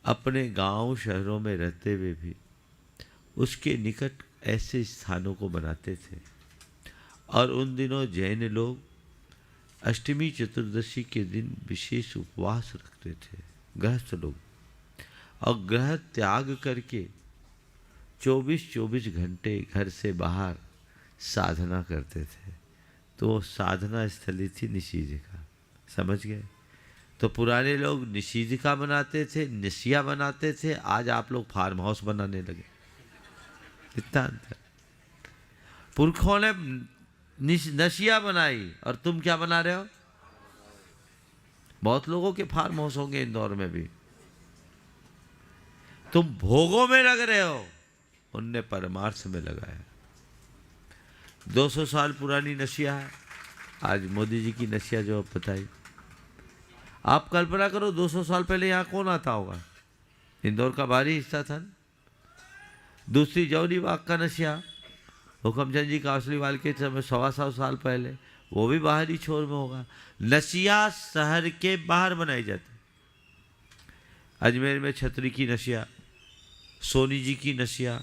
Speaker 4: अपने गांव शहरों में रहते हुए भी उसके निकट ऐसे स्थानों को बनाते थे और उन दिनों जैन लोग अष्टमी चतुर्दशी के दिन विशेष उपवास रखते थे, गृहस्थ लोग, और ग्रह त्याग करके 24-24 घंटे घर से बाहर साधना करते थे। तो साधना स्थली थी निषीधिका। समझ गए? तो पुराने लोग निषीधिका बनाते थे, निसिया बनाते थे। आज आप लोग फार्म हाउस बनाने लगे। इतना अंतर। पुरखों ने नशिया बनाई और तुम क्या बना रहे हो? बहुत लोगों के फार्म हाउस होंगे इंदौर में भी। तुम भोगों में लग रहे हो, उनने परमार्थ में लगाया। 200 साल पुरानी नशिया है, आज मोदी जी की नशिया जो बताई। आप कल्पना करो 200 साल पहले यहाँ कौन आता होगा? इंदौर का बाहरी हिस्सा था। दूसरी जौनी बाग का नशिया हुक्मचंद जी कासलीवाल के समय 125 साल पहले, वो भी बाहरी छोर में होगा। नशिया शहर के बाहर बनाई जाती। अजमेर में छतरी की नशिया, सोनी जी की नशिया,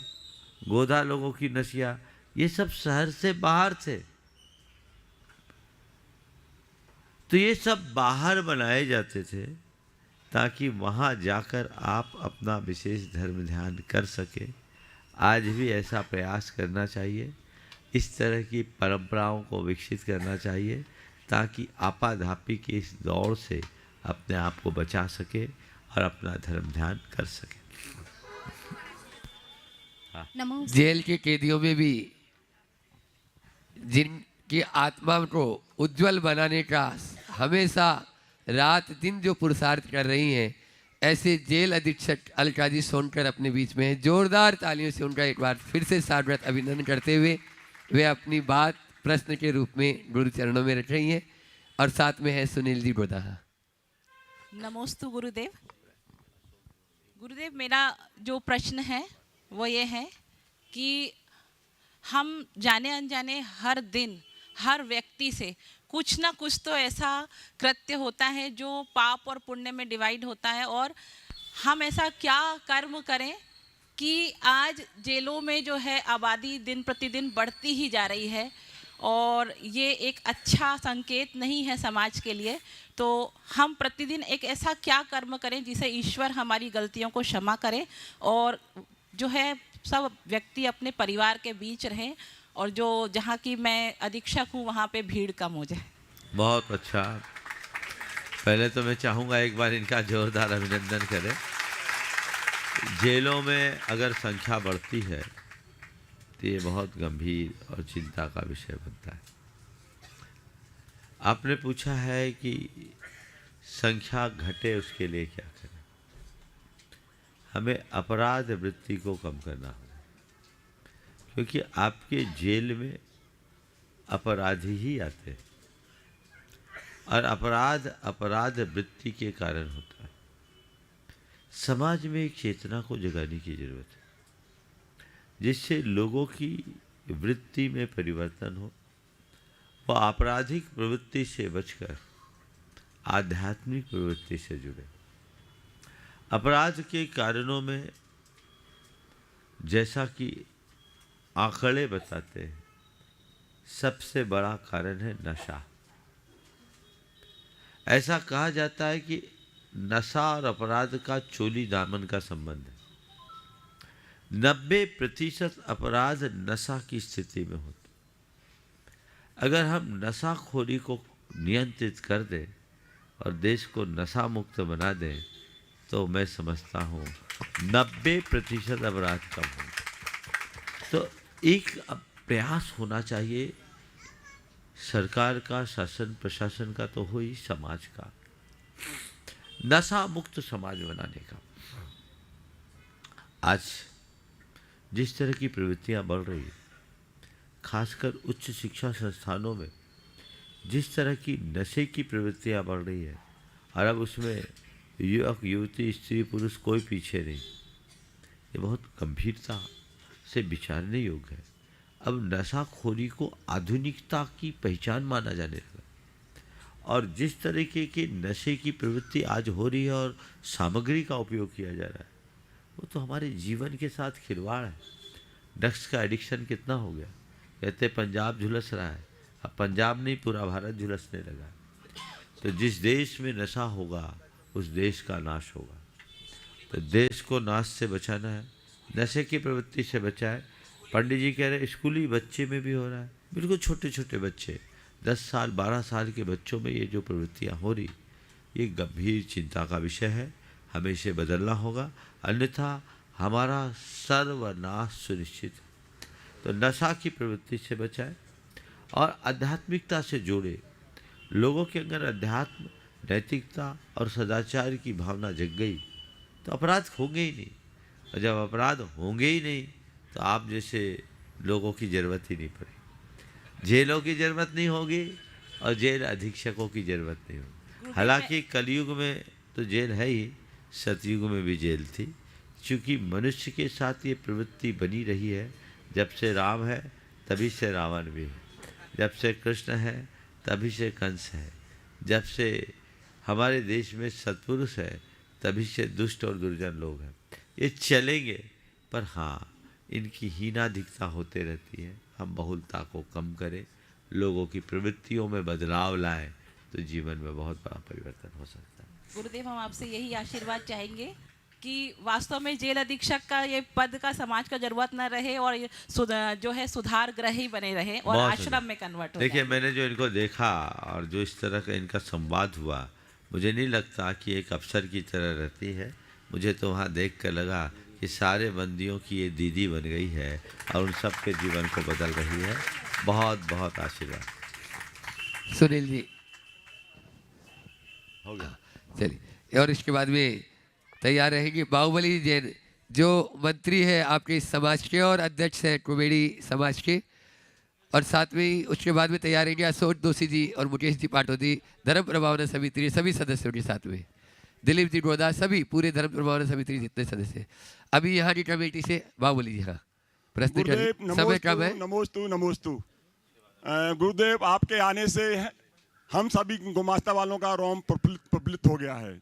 Speaker 4: गोधा लोगों की नशिया, ये सब शहर से बाहर थे। तो ये सब बाहर बनाए जाते थे ताकि वहाँ जाकर आप अपना विशेष धर्म ध्यान कर सके। आज भी ऐसा प्रयास करना चाहिए, इस तरह की परंपराओं को विकसित करना चाहिए ताकि आपाधापी की इस दौड़ से अपने आप को बचा सके और अपना धर्म ध्यान कर सके।
Speaker 2: जेल के कैदियों में भी जिनकी आत्मा को उज्जवल बनाने का हमेशा रात दिन जो पुरुषार्थ कर रही हैं, ऐसे जेल अधीक्षक अलकाजी सोनकर अपने बीच में हैं। जोरदार तालियों से उनका एक बार फिर से सादर अभिनंदन करते हुए वे अपनी बात प्रश्न के रूप में गुरु चरणों में रख रही हैं। और साथ में है सुनील जी बोदाहा।
Speaker 14: नमोस्तु गुरुदेव। गुरुदेव, मेरा जो प्रश्न है वो ये है कि हम जाने अनजाने हर दिन हर व्यक्ति से कुछ ना कुछ तो ऐसा कृत्य होता है जो पाप और पुण्य में डिवाइड होता है, और हम ऐसा क्या कर्म करें कि आज जेलों में जो है आबादी दिन प्रतिदिन बढ़ती ही जा रही है, और ये एक अच्छा संकेत नहीं है समाज के लिए। तो हम प्रतिदिन एक ऐसा क्या कर्म करें जिसे ईश्वर हमारी गलतियों को क्षमा करे, और जो है सब व्यक्ति अपने परिवार के बीच रहें, और जो जहाँ की मैं अधीक्षक हूँ वहाँ पे भीड़ कम हो जाए।
Speaker 4: बहुत अच्छा। पहले तो मैं चाहूँगा एक बार इनका जोरदार अभिनंदन करें। जेलों में अगर संख्या बढ़ती है तो ये बहुत गंभीर और चिंता का विषय बनता है। आपने पूछा है कि संख्या घटे उसके लिए क्या करें। हमें अपराध वृत्ति को कम करना होगा, क्योंकि आपके जेल में अपराधी ही आते हैं, और अपराध वृत्ति के कारण होता है। समाज में एक चेतना को जगाने की जरूरत है जिससे लोगों की वृत्ति में परिवर्तन हो, वह आपराधिक प्रवृत्ति से बचकर आध्यात्मिक प्रवृत्ति से जुड़े। अपराध के कारणों में जैसा कि आंकड़े बताते हैं, सबसे बड़ा कारण है नशा। ऐसा कहा जाता है कि नशा और अपराध का चोली दामन का संबंध है। 90% अपराध नशा की स्थिति में होते। अगर हम नशाखोरी को नियंत्रित कर दें और देश को नशा मुक्त बना दें तो मैं समझता हूँ 90% अपराध कम होंगे। तो एक प्रयास होना चाहिए सरकार का, शासन प्रशासन का तो हो ही, समाज का, नशा मुक्त समाज बनाने का। आज जिस तरह की प्रवृत्तियां बढ़ रही है, खासकर उच्च शिक्षा संस्थानों में जिस तरह की नशे की प्रवृत्तियां बढ़ रही है, और अब उसमें युवक युवती स्त्री पुरुष कोई पीछे नहीं, ये बहुत गंभीरता से विचारने योग्य है। अब नशाखोरी को आधुनिकता की पहचान माना जाने लगा, और जिस तरीके के नशे की प्रवृत्ति आज हो रही है और सामग्री का उपयोग किया जा रहा है, वो तो हमारे जीवन के साथ खिलवाड़ है। ड्रग्स का एडिक्शन कितना हो गया। कहते पंजाब झुलस रहा है, अब पंजाब नहीं पूरा भारत झुलसने लगा। तो जिस देश में नशा होगा उस देश का नाश होगा। तो देश को नाश से बचाना है, नशे की प्रवृत्ति से बचाए। पंडित जी कह रहे स्कूली बच्चे में भी हो रहा है, बिल्कुल छोटे छोटे बच्चे, 10 साल 12 साल के बच्चों में ये जो प्रवृत्तियाँ हो रही, ये गंभीर चिंता का विषय है। हमें इसे बदलना होगा, अन्यथा हमारा सर्वनाश सुनिश्चित है। तो नशा की प्रवृत्ति से बचाए और आध्यात्मिकता से जोड़े। लोगों के अंदर अध्यात्म, नैतिकता और सदाचार की भावना जग गई तो अपराध होंगे ही नहीं, और जब अपराध होंगे ही नहीं तो आप जैसे लोगों की ज़रूरत ही नहीं पड़ेगी, जेलों की ज़रूरत नहीं होगी और जेल अधीक्षकों की ज़रूरत नहीं होगी। हालांकि कलयुग में तो जेल है ही, सतयुग में भी जेल थी, क्योंकि मनुष्य के साथ ये प्रवृत्ति बनी रही है। जब से राम है तभी से रावण भी है, जब से कृष्ण है तभी से कंस है, जब से हमारे देश में सत्पुरुष है तभी से दुष्ट और दुर्जन लोग हैं। ये चलेंगे, पर हाँ, इनकी हीनाधिकता होते रहती है। हम बहुलता को कम करें, लोगों की प्रवृत्तियों में बदलाव लाएं तो जीवन में बहुत बड़ा परिवर्तन हो सकता है।
Speaker 14: गुरुदेव, हम आपसे यही आशीर्वाद चाहेंगे कि वास्तव में जेल अधीक्षक का ये पद का समाज का जरूरत न रहे और ये जो है सुधार ग्रह ही बने रहे और आश्रम में कन्वर्ट हो जाए।
Speaker 4: देखिए, मैंने जो इनको देखा और जो इस तरह का इनका संवाद हुआ, मुझे नहीं लगता कि एक अफसर की तरह रहती है। मुझे तो वहाँ देख कर लगा कि सारे बंदियों की ये दीदी बन गई है और उन सब के जीवन को बदल रही है। बहुत बहुत आशीर्वाद।
Speaker 2: सुनील जी
Speaker 4: हो गया,
Speaker 2: चलिए। और इसके बाद में तैयार रहेंगे बाहुबली जैन, जो मंत्री है आपके इस समाज के और अध्यक्ष है कुमेड़ी समाज के, और साथ में ही उसके बाद में तैयार रहेंगे अशोक दोषी जी और मुकेश जी पाटोदी, धर्म प्रभावना समिति सभी सदस्यों के साथ में, दिलीप जी गोदा, सभी पूरे धर्म प्रभावना समिति जितने सदस्य। अभी यहाँ की कमेटी से बाहुबली जी, हाँ प्रश्न समय कम है।
Speaker 15: नमोस्तु नमोस्तु। गुरुदेव, आपके आने से हम सभी गुमास्ता वालों का रोम प्रफुल्लित हो गया है।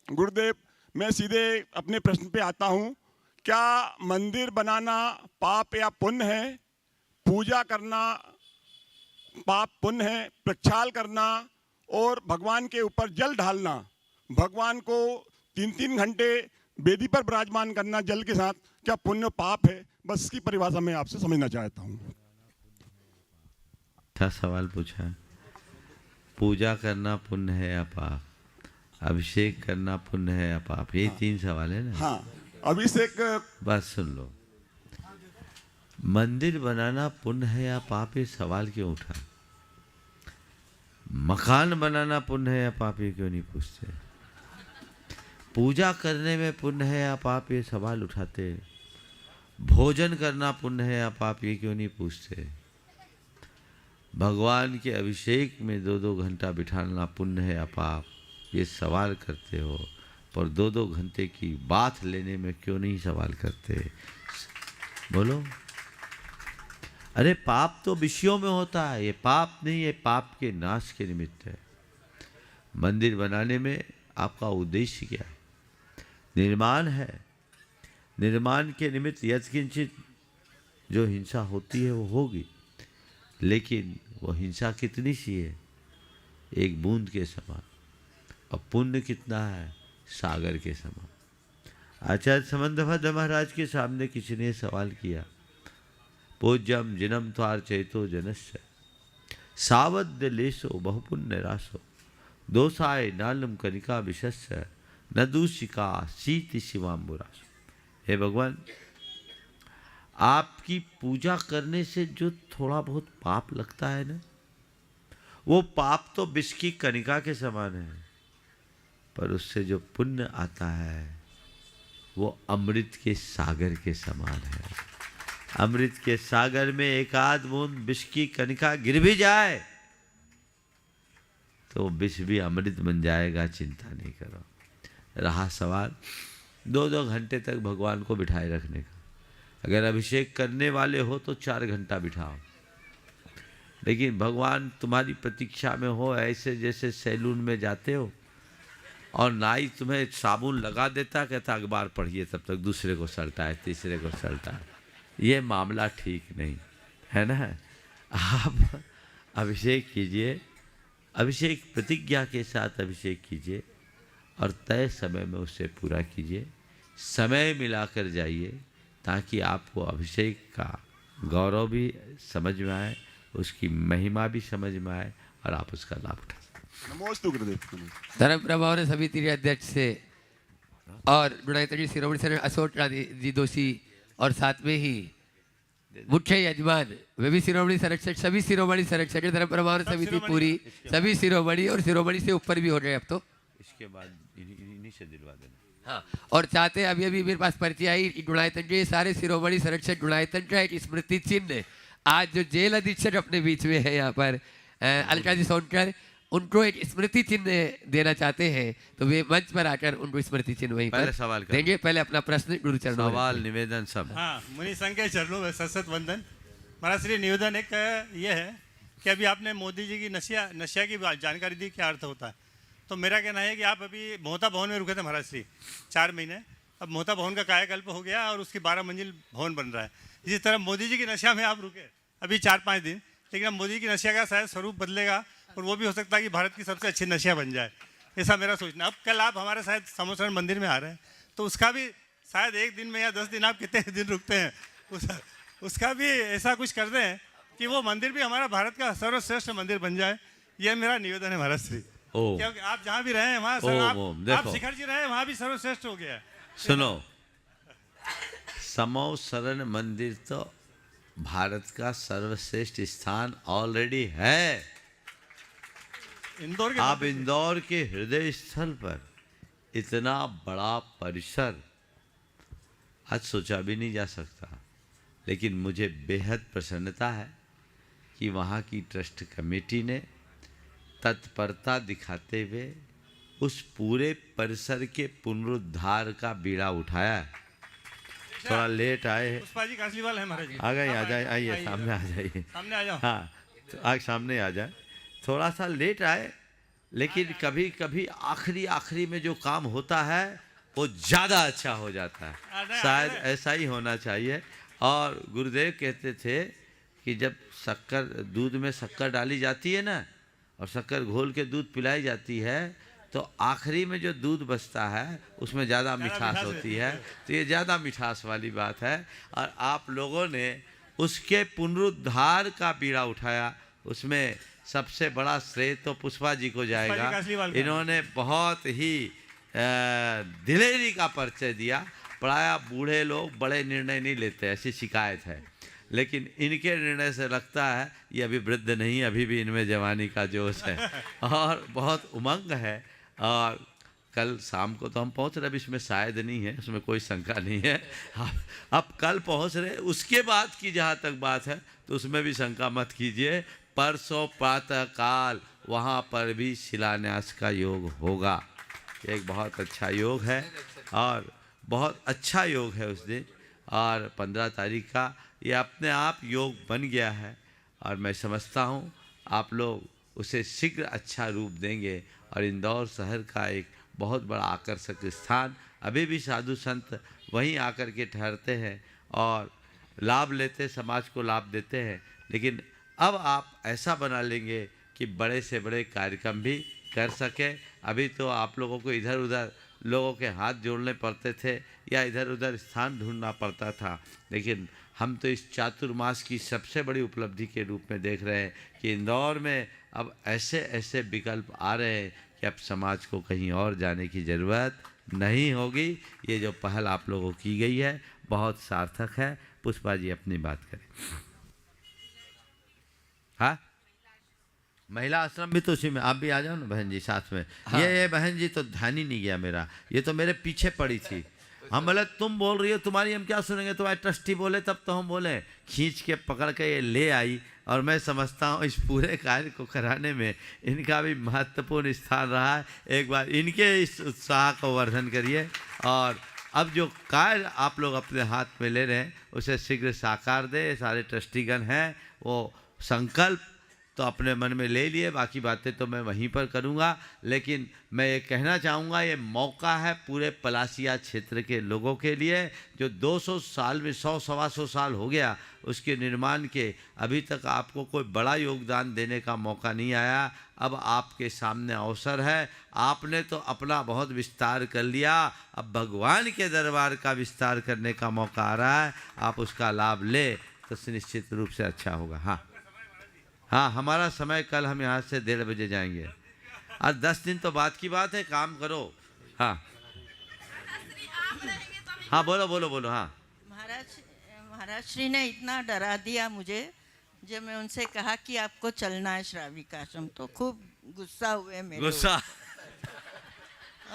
Speaker 15: गुरुदेव, मैं सीधे अपने प्रश्न पे आता हूँ। क्या मंदिर बनाना पाप या पुण्य है? पूजा करना पाप पुण्य है? प्रक्षाल करना और भगवान के ऊपर जल ढालना, भगवान को 3-3 घंटे वेदी पर विराजमान करना जल के साथ, क्या पुण्य पाप है? बस इसकी परिभाषा मैं आपसे समझना चाहता हूँ।
Speaker 4: अच्छा सवाल पूछा है। पूजा करना पुण्य है या पाप? अभिषेक करना पुण्य है या पाप? ये 3 सवाल है ना।
Speaker 15: हाँ, अभिषेक।
Speaker 4: बात सुन लो, मंदिर बनाना पुण्य है या पाप, ये सवाल क्यों उठा? मकान बनाना पुण्य है या पाप, ये क्यों नहीं पूछते? पूजा करने में पुण्य है या पाप, ये सवाल उठाते? भोजन करना पुण्य है या पाप, ये क्यों नहीं पूछते? भगवान के अभिषेक में 2-2 घंटा बिठाना पुण्य है या पाप, ये सवाल करते हो, पर 2-2 घंटे की बात लेने में क्यों नहीं सवाल करते? बोलो। अरे पाप तो विषयों में होता है, ये पाप नहीं, ये पाप के नाश के निमित्त है। मंदिर बनाने में आपका उद्देश्य क्या है? निर्माण है। निर्माण के निमित्त यत्किंचित जो हिंसा होती है वो होगी, लेकिन वो हिंसा कितनी सी है? एक बूंद के समान। और पुण्य कितना है? सागर के समान। आचार्य समंतभद्र महाराज के सामने किसी ने सवाल किया, पूज्यम जिनम त्वार चैतो जनस्य सावद्य लेशो बहुपुण्य रासो दोषाय नालम कनिका विशस्य न दूषिका शीति शिवाम्बुरासो। हे भगवान, आपकी पूजा करने से जो थोड़ा बहुत पाप लगता है ना, वो पाप तो विष की कनिका के समान है, पर उससे जो पुण्य आता है वो अमृत के सागर के समान है। अमृत के सागर में एक आध बूंद विष की कनिका गिर भी जाए तो विष भी अमृत बन जाएगा, चिंता नहीं करो। रहा सवाल 2-2 घंटे तक भगवान को बिठाए रखने का, अगर अभिषेक करने वाले हो तो 4 घंटा बिठाओ, लेकिन भगवान तुम्हारी प्रतीक्षा में हो, ऐसे जैसे सैलून में जाते हो और नाई तुम्हें साबुन लगा देता, कहता अखबार पढ़िए, तब तक दूसरे को सल्टा है, तीसरे को सल्टा है। ये मामला ठीक नहीं है ना। आप अभिषेक कीजिए, अभिषेक प्रतिज्ञा के साथ अभिषेक कीजिए और तय समय में उसे पूरा कीजिए। समय मिलाकर जाइए ताकि आपको अभिषेक का गौरव भी समझ में आए, उसकी महिमा भी समझ में आए और आप उसका लाभ उठा सकें।
Speaker 15: नमोस्तु गुरुदेव।
Speaker 2: धर्म प्रभाव समिति अध्यक्ष से और गुणायत्री शिरोमणि सर अशोक जी दोषी और साथ में ही मुख्य यजमान, वे भी शिरोमणि संरक्षक, सभी शिरोमणि संरक्षक, धर्म प्रभाव समिति पूरी, सभी शिरोमणि और शिरोमणि से ऊपर भी हो गए अब तो।
Speaker 4: इसके बाद इन्हीं से दिलवा देना।
Speaker 2: हाँ, और चाहते हैं, अभी अभी मेरे पास पर्ची आई गुणायतन के सारे शिरोमणि संरक्षक गुणायतन का एक स्मृति चिन्ह आज जो जेल अधीक्षक अपने बीच में है यहाँ पर अलका जी सोनकर, उनको एक स्मृति चिन्ह देना चाहते हैं, तो वे मंच पर आकर उनको स्मृति चिन्ह वहीं पर
Speaker 4: सवाल
Speaker 2: देंगे। पहले अपना प्रश्न गुरु चरणों
Speaker 4: सवाल निवेदन सब।
Speaker 16: हाँ, मुनि संघ के चरणों में सशत वंदन। महाराज श्री निवेदन एक ये है कि अभी आपने मोदी जी की नशा की जानकारी दी, क्या अर्थ होता है। तो मेरा कहना है कि आप अभी मोहता भवन में रुके थे महाराज श्री 4 महीने, अब मोहता भवन का कायाकल्प हो गया और उसकी 12 मंजिल भवन बन रहा है। इसी तरह मोदी जी की नशा में आप रुके अभी 4-5 दिन, लेकिन अब मोदी की नशा का शायद स्वरूप बदलेगा और वो भी हो सकता है कि भारत की सबसे अच्छी नशा बन जाए, ऐसा मेरा सोचना। अब कल आप हमारे शायद समोसरण मंदिर में आ रहे हैं, तो उसका भी शायद 1 दिन में या 10 दिन, आप कितने दिन रुकते हैं, उसका भी ऐसा कुछ कर दें कि वो मंदिर भी हमारा भारत का सर्वश्रेष्ठ मंदिर बन जाए। ये मेरा निवेदन है महाराज श्री, क्योंकि आप जहाँ भी रहे हैं वहाँ आप शिखर जी रहे वहाँ भी सर्वश्रेष्ठ हो गया।
Speaker 4: सुनो, समोसरण मंदिर तो भारत का सर्वश्रेष्ठ स्थान ऑलरेडी है।
Speaker 16: इंदौर के
Speaker 4: आप इंदौर के हृदय स्थल पर इतना बड़ा परिसर आज सोचा भी नहीं जा सकता, लेकिन मुझे बेहद प्रसन्नता है कि वहाँ की ट्रस्ट कमेटी ने तत्परता दिखाते हुए उस पूरे परिसर के पुनरुद्धार का बीड़ा उठाया है। थोड़ा लेट आए हैं,
Speaker 16: पुष्पा जी कासलीवाल है महाराज जी।
Speaker 4: आ गए, आ जाए, आइए सामने आ जाइए,
Speaker 16: सामने आ जाओ।
Speaker 4: हाँ, तो आग सामने आ जाए। थोड़ा सा लेट आए, लेकिन कभी कभी आखिरी में जो काम होता है वो ज़्यादा अच्छा हो जाता है। शायद ऐसा ही होना चाहिए। और गुरुदेव कहते थे कि जब दूध में शक्कर डाली जाती है ना, और शक्कर घोल के दूध पिलाई जाती है, तो आखिरी में जो दूध बचता है उसमें ज़्यादा मिठास होती है। तो ये ज़्यादा मिठास वाली बात है, और आप लोगों ने उसके पुनरुद्धार का बीड़ा उठाया। उसमें सबसे बड़ा श्रेय तो पुष्पा जी को जाएगा। इन्होंने बहुत ही दिलेरी का परिचय दिया। प्रायः बूढ़े लोग बड़े निर्णय नहीं लेते, ऐसी शिकायत है, लेकिन इनके निर्णय से लगता है ये अभी वृद्ध नहीं, अभी भी इनमें जवानी का जोश है और बहुत उमंग है। और कल शाम को तो हम पहुंच रहे, अभी इसमें शायद नहीं है, उसमें कोई शंका नहीं है। अब कल पहुंच रहे, उसके बाद की जहाँ तक बात है तो उसमें भी शंका मत कीजिए। परसों प्रातः काल वहाँ पर भी शिलान्यास का योग होगा। एक बहुत अच्छा योग है और बहुत अच्छा योग है उस दिन। और 15 तारीख का ये अपने आप योग बन गया है, और मैं समझता हूँ आप लोग उसे शीघ्र अच्छा रूप देंगे। और इंदौर शहर का एक बहुत बड़ा आकर्षक स्थान, अभी भी साधु संत वहीं आकर के ठहरते हैं और लाभ लेते, समाज को लाभ देते हैं। लेकिन अब आप ऐसा बना लेंगे कि बड़े से बड़े कार्यक्रम भी कर सके। अभी तो आप लोगों को इधर उधर लोगों के हाथ जोड़ने पड़ते थे या इधर उधर स्थान ढूंढना पड़ता था, लेकिन हम तो इस चातुर्मास की सबसे बड़ी उपलब्धि के रूप में देख रहे हैं कि इंदौर में अब ऐसे ऐसे विकल्प आ रहे हैं कि अब समाज को कहीं और जाने की ज़रूरत नहीं होगी। ये जो पहल आप लोगों की गई है बहुत सार्थक है। पुष्पा जी अपनी बात करें। हाँ, महिला आश्रम भी तो उसी में, आप भी आ जाओ ना बहन जी साथ में। हाँ। ये बहन जी तो ध्यान ही नहीं गया मेरा, ये तो मेरे पीछे पड़ी थी। हम बोले तुम बोल रही हो, तुम्हारी हम क्या सुनेंगे, तुम्हारे ट्रस्टी बोले तब तो हम बोले। खींच के पकड़ के ये ले आई, और मैं समझता हूँ इस पूरे कार्य को कराने में इनका भी महत्वपूर्ण स्थान रहा है। एक बार इनके इस उत्साह को वर्धन करिए, और अब जो कार्य आप लोग अपने हाथ में ले रहे हैं उसे शीघ्र साकार दे। सारे ट्रस्टीगण हैं, वो संकल्प तो अपने मन में ले लिए, बाकी बातें तो मैं वहीं पर करूँगा। लेकिन मैं ये कहना चाहूँगा, ये मौका है पूरे पलासिया क्षेत्र के लोगों के लिए, जो 200 साल में 100-125 साल हो गया उसके निर्माण के, अभी तक आपको कोई बड़ा योगदान देने का मौका नहीं आया। अब आपके सामने अवसर है, आपने तो अपना बहुत विस्तार कर लिया, अब भगवान के दरबार का विस्तार करने का मौका आ रहा है। आप उसका लाभ ले तो सुनिश्चित रूप से अच्छा होगा। हाँ, हमारा समय कल हम यहाँ से 1:30 बजे जाएंगे। आज 10 दिन तो बाद की बात है, काम करो। हाँ, बोलो। हाँ,
Speaker 17: महाराज महाराज श्री ने इतना डरा दिया मुझे जब मैं उनसे कहा कि आपको चलना है श्राविक आश्रम, तो खूब गुस्सा हुए मेरे
Speaker 4: गुस्सा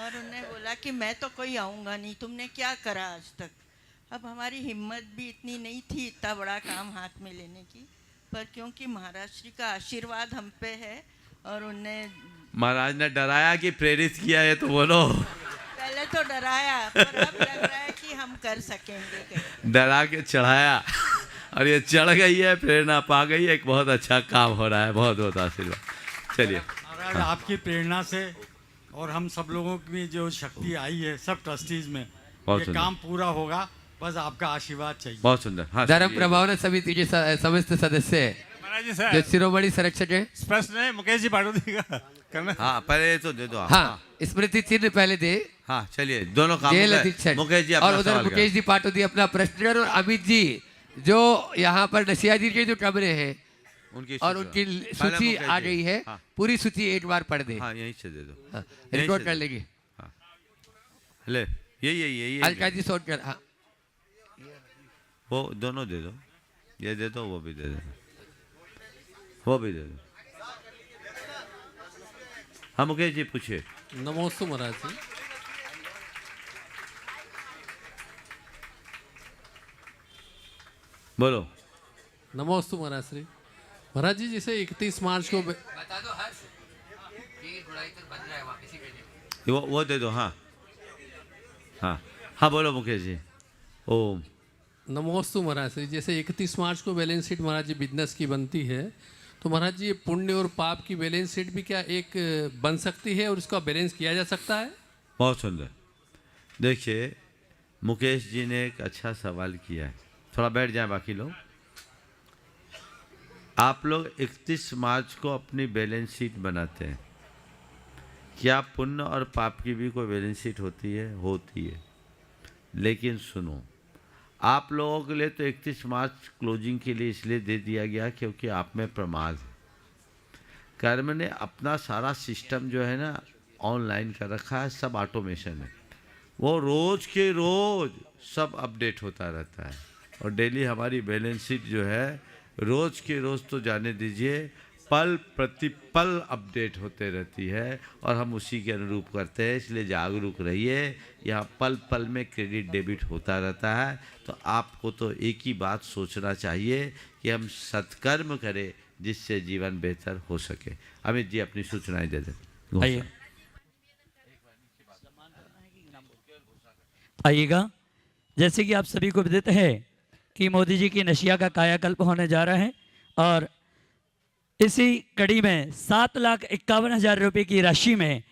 Speaker 17: और उन्होंने बोला कि मैं तो कोई आऊँगा नहीं, तुमने क्या करा आज तक। अब हमारी हिम्मत भी इतनी नहीं थी इतना बड़ा काम हाथ में लेने की, पर क्योंकि महाराज श्री का आशीर्वाद हम पे है और उनने
Speaker 4: महाराज ने डराया कि प्रेरित किया है, तो बोलो।
Speaker 17: पहले तो डराया पर अब लग रहा है कि हम कर सकेंगे।
Speaker 4: डरा के चढ़ाया और ये चढ़ गई है, प्रेरणा पा गई है, एक बहुत अच्छा काम हो रहा है। बहुत बहुत आशीर्वाद। चलिए
Speaker 18: महाराज आपकी प्रेरणा से और हम सब लोगों की जो शक्ति आई है सब ट्रस्टीज में, ये काम पूरा होगा, बस आपका आशीर्वाद चाहिए।
Speaker 4: बहुत सुंदर। हाँ,
Speaker 2: धर्म प्रभावना समिति के समस्त सदस्य
Speaker 16: महाराज जी
Speaker 2: जो
Speaker 16: सर,
Speaker 2: शिरोमणि संरक्षक है।
Speaker 16: प्रश्न है मुकेश जी पाटोदी का करना।
Speaker 4: हाँ पहले तो दे दो आप।
Speaker 2: हाँ, स्मृति चिन्ह पहले दे।
Speaker 4: हाँ चलिए, दोनों काम
Speaker 2: जेल
Speaker 4: हो गए।
Speaker 2: अधीक्षक
Speaker 4: मुकेश जी
Speaker 2: और
Speaker 4: अपना
Speaker 2: उधर
Speaker 4: सवाल
Speaker 2: मुकेश जी पाटोदी अपना प्रश्न और अमित जी जो यहाँ पर नशिया जी के जो कमरे हैं
Speaker 4: उनकी
Speaker 2: और उनकी सूची आ गई है।
Speaker 4: हाँ।
Speaker 2: पूरी सूची एक बार पढ़ दे।
Speaker 4: हाँ यहीं से दे दो।
Speaker 2: हाँ,
Speaker 4: यहीं
Speaker 2: रिकॉर्ड
Speaker 4: से
Speaker 2: कर
Speaker 4: दे दो।
Speaker 2: लेंगे।
Speaker 4: हाँ ले, यही
Speaker 2: अलका जी सोच कर। हाँ
Speaker 4: वो दोनों दे दो, ये दे दो, वो भी दे दो, वो भी दे दो। हाँ मुकेश जी पूछिए।
Speaker 19: नमोस्तु महाराज जी।
Speaker 4: बोलो।
Speaker 19: नमोस्तु महाराज श्री। महाराज जी जैसे 31 मार्च को
Speaker 2: बता दो हर्ष, ये गुड़ाई तक बन रहा है वापस ही भेजे।
Speaker 4: वो दे दो। हाँ हाँ हाँ बोलो मुकेश जी। ओम
Speaker 19: नमोस्तु महाराज श्री। जैसे 31 मार्च को बैलेंस शीट महाराज जी बिजनेस की बनती है, तो महाराज जी ये पुण्य और पाप की बैलेंस शीट भी क्या एक बन सकती है और इसका बैलेंस किया जा सकता है?
Speaker 4: बहुत सुंदर। देखिए मुकेश जी ने एक अच्छा सवाल किया है, थोड़ा बैठ जाए बाकी लोग। आप लोग 31 मार्च को अपनी बैलेंस शीट बनाते हैं, क्या पुण्य और पाप की भी कोई बैलेंस शीट होती है? होती है। लेकिन सुनो, आप लोगों के लिए तो 31 मार्च क्लोजिंग के लिए इसलिए दे दिया गया क्योंकि आप में प्रमाद है। कर्म ने अपना सारा सिस्टम जो है ना ऑनलाइन कर रखा है, सब ऑटोमेशन है, वो रोज के रोज सब अपडेट होता रहता है। और डेली हमारी बैलेंस शीट जो है रोज के रोज तो जाने दीजिए, पल प्रतिपल अपडेट होते रहती है और हम उसी के अनुरूप करते हैं। इसलिए जागरूक रहिए, यहाँ पल पल में क्रेडिट डेबिट होता रहता है। तो आपको तो एक ही बात सोचना चाहिए कि हम सत्कर्म करें जिससे जीवन बेहतर हो सके। अमित जी अपनी सूचनाएं दे दें।
Speaker 1: आइए आइएगा। जैसे कि आप सभी को विदित है कि मोदी जी की नशिया का कायाकल्प होने जा रहा है और इसी कड़ी में 7,51,000 रुपये की राशि में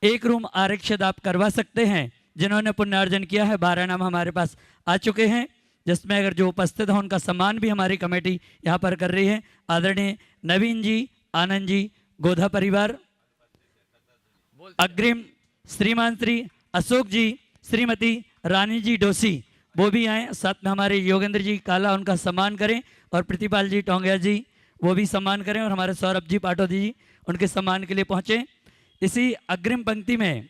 Speaker 1: एक रूम आरक्षित आप करवा सकते हैं। जिन्होंने पुण्यार्जन किया है 12 नाम हमारे पास आ चुके हैं, जिसमें अगर जो उपस्थित हैं उनका सम्मान भी हमारी कमेटी यहाँ पर कर रही है। आदरणीय नवीन जी, आनंद जी, गोधा परिवार, अग्रिम श्रीमान श्री अशोक जी, श्रीमती रानी जी डोसी वो भी आए। साथ में हमारे योगेंद्र जी काला, उनका सम्मान करें। और प्रतिपाल जी टोंगिया जी वो भी सम्मान करें। और हमारे सौरभ जी पाटोदी जी उनके सम्मान के लिए पहुंचे। इसी अग्रिम पंक्ति में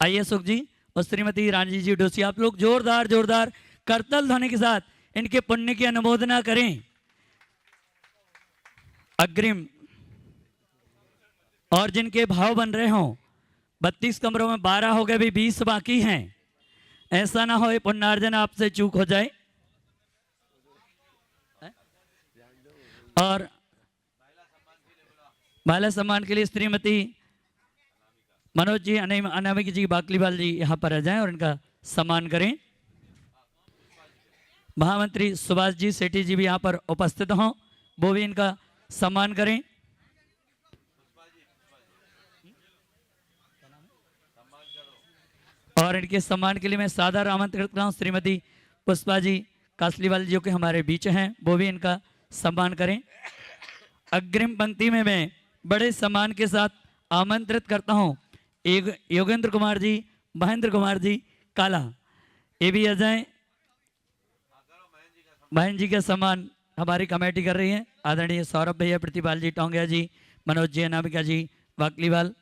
Speaker 1: आइए अशोक जी और श्रीमती रानी जी डोसी, आप लोग जोरदार जोरदार करतल ध्वनि के साथ इनके पुण्य की अनुमोदना करें। अग्रिम और जिनके भाव बन रहे हों, 32 कमरों में 12 हो गए, भी 20 बाकी हैं। ऐसा ना हो ये पुण्यार्जन आपसे चूक हो जाए। और महिला सम्मान के लिए श्रीमती मनोज जी, अनामिक जी, बाकलीवाल जी यहाँ पर आ जाएं और इनका सम्मान करें। महामंत्री सुभाष जी सेठी जी भी यहाँ पर उपस्थित हों, वो भी इनका सम्मान करें। और इनके सम्मान के लिए मैं सादर आमंत्रित करता हूँ श्रीमती पुष्पा जी कासलीवाल जी जो कि हमारे बीच हैं, वो भी इनका सम्मान करें। अग्रिम पंक्ति में मैं बड़े सम्मान के साथ आमंत्रित करता हूँ योगेंद्र कुमार जी, महेंद्र कुमार जी काला, ये भी आ जाएं। बहन जी का सम्मान हमारी कमेटी कर रही है। आदरणीय सौरभ भैया, प्रतिपाल जी टोंगिया जी, मनोज जी, अनामिका जी वाकलीवाल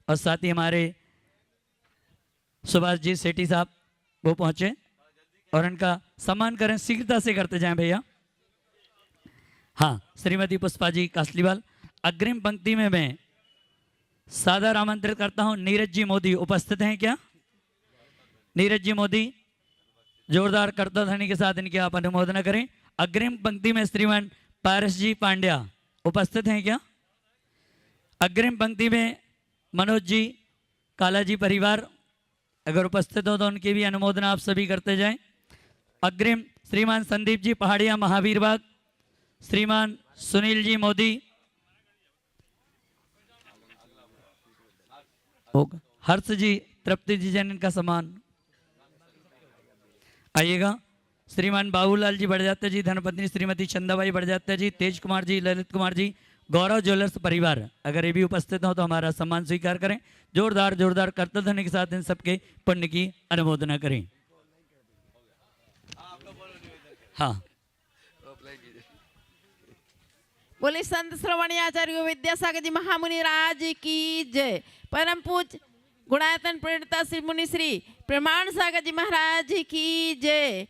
Speaker 1: और साथ ही हमारे सुभाष जी सेठी साहब वो पहुँचे। और इनका सम्मान करें, शीघ्रता से करते जाएं भैया। हाँ, श्रीमती पुष्पा जी कासलीवाल। अग्रिम पंक्ति में मैं सादर आमंत्रित करता हूं नीरज जी मोदी, उपस्थित हैं क्या? नीरज जी मोदी जोरदार करता ध्वनि के साथ इनकी आप अनुमोदना करें। अग्रिम पंक्ति में श्रीमान पारस जी पांड्या उपस्थित हैं क्या? अग्रिम पंक्ति में मनोज जी काला जी परिवार अगर उपस्थित हो तो उनकी भी अनुमोदना आप सभी करते जाएं। अग्रिम श्रीमान संदीप जी पहाड़िया महावीर बाग, श्रीमान सुनील जी मोदी, हर्ष जी तृप्ति जी जैन इनका सम्मान। आइएगा श्रीमान बाबूलाल जी बड़जात्या जी, धर्मपत्नी श्रीमती चंदाबाई बड़जात्या जी, तेज कुमार जी, ललित कुमार जी, गौरव ज्वेलर्स परिवार अगर ये भी उपस्थित हो तो हमारा सम्मान स्वीकार करें। जोरदार जोरदार करतल ध्वनि के साथ इन सबके पुण्य की अनुमोदना करें। हाँ,
Speaker 20: बोले संत श्रवणी आचार्य विद्यासागर जी महामुनि राज की जय। परम पूज्य गुणायतन प्रणेता श्री मुनि श्री प्रमाण सागर जी महाराज की जय।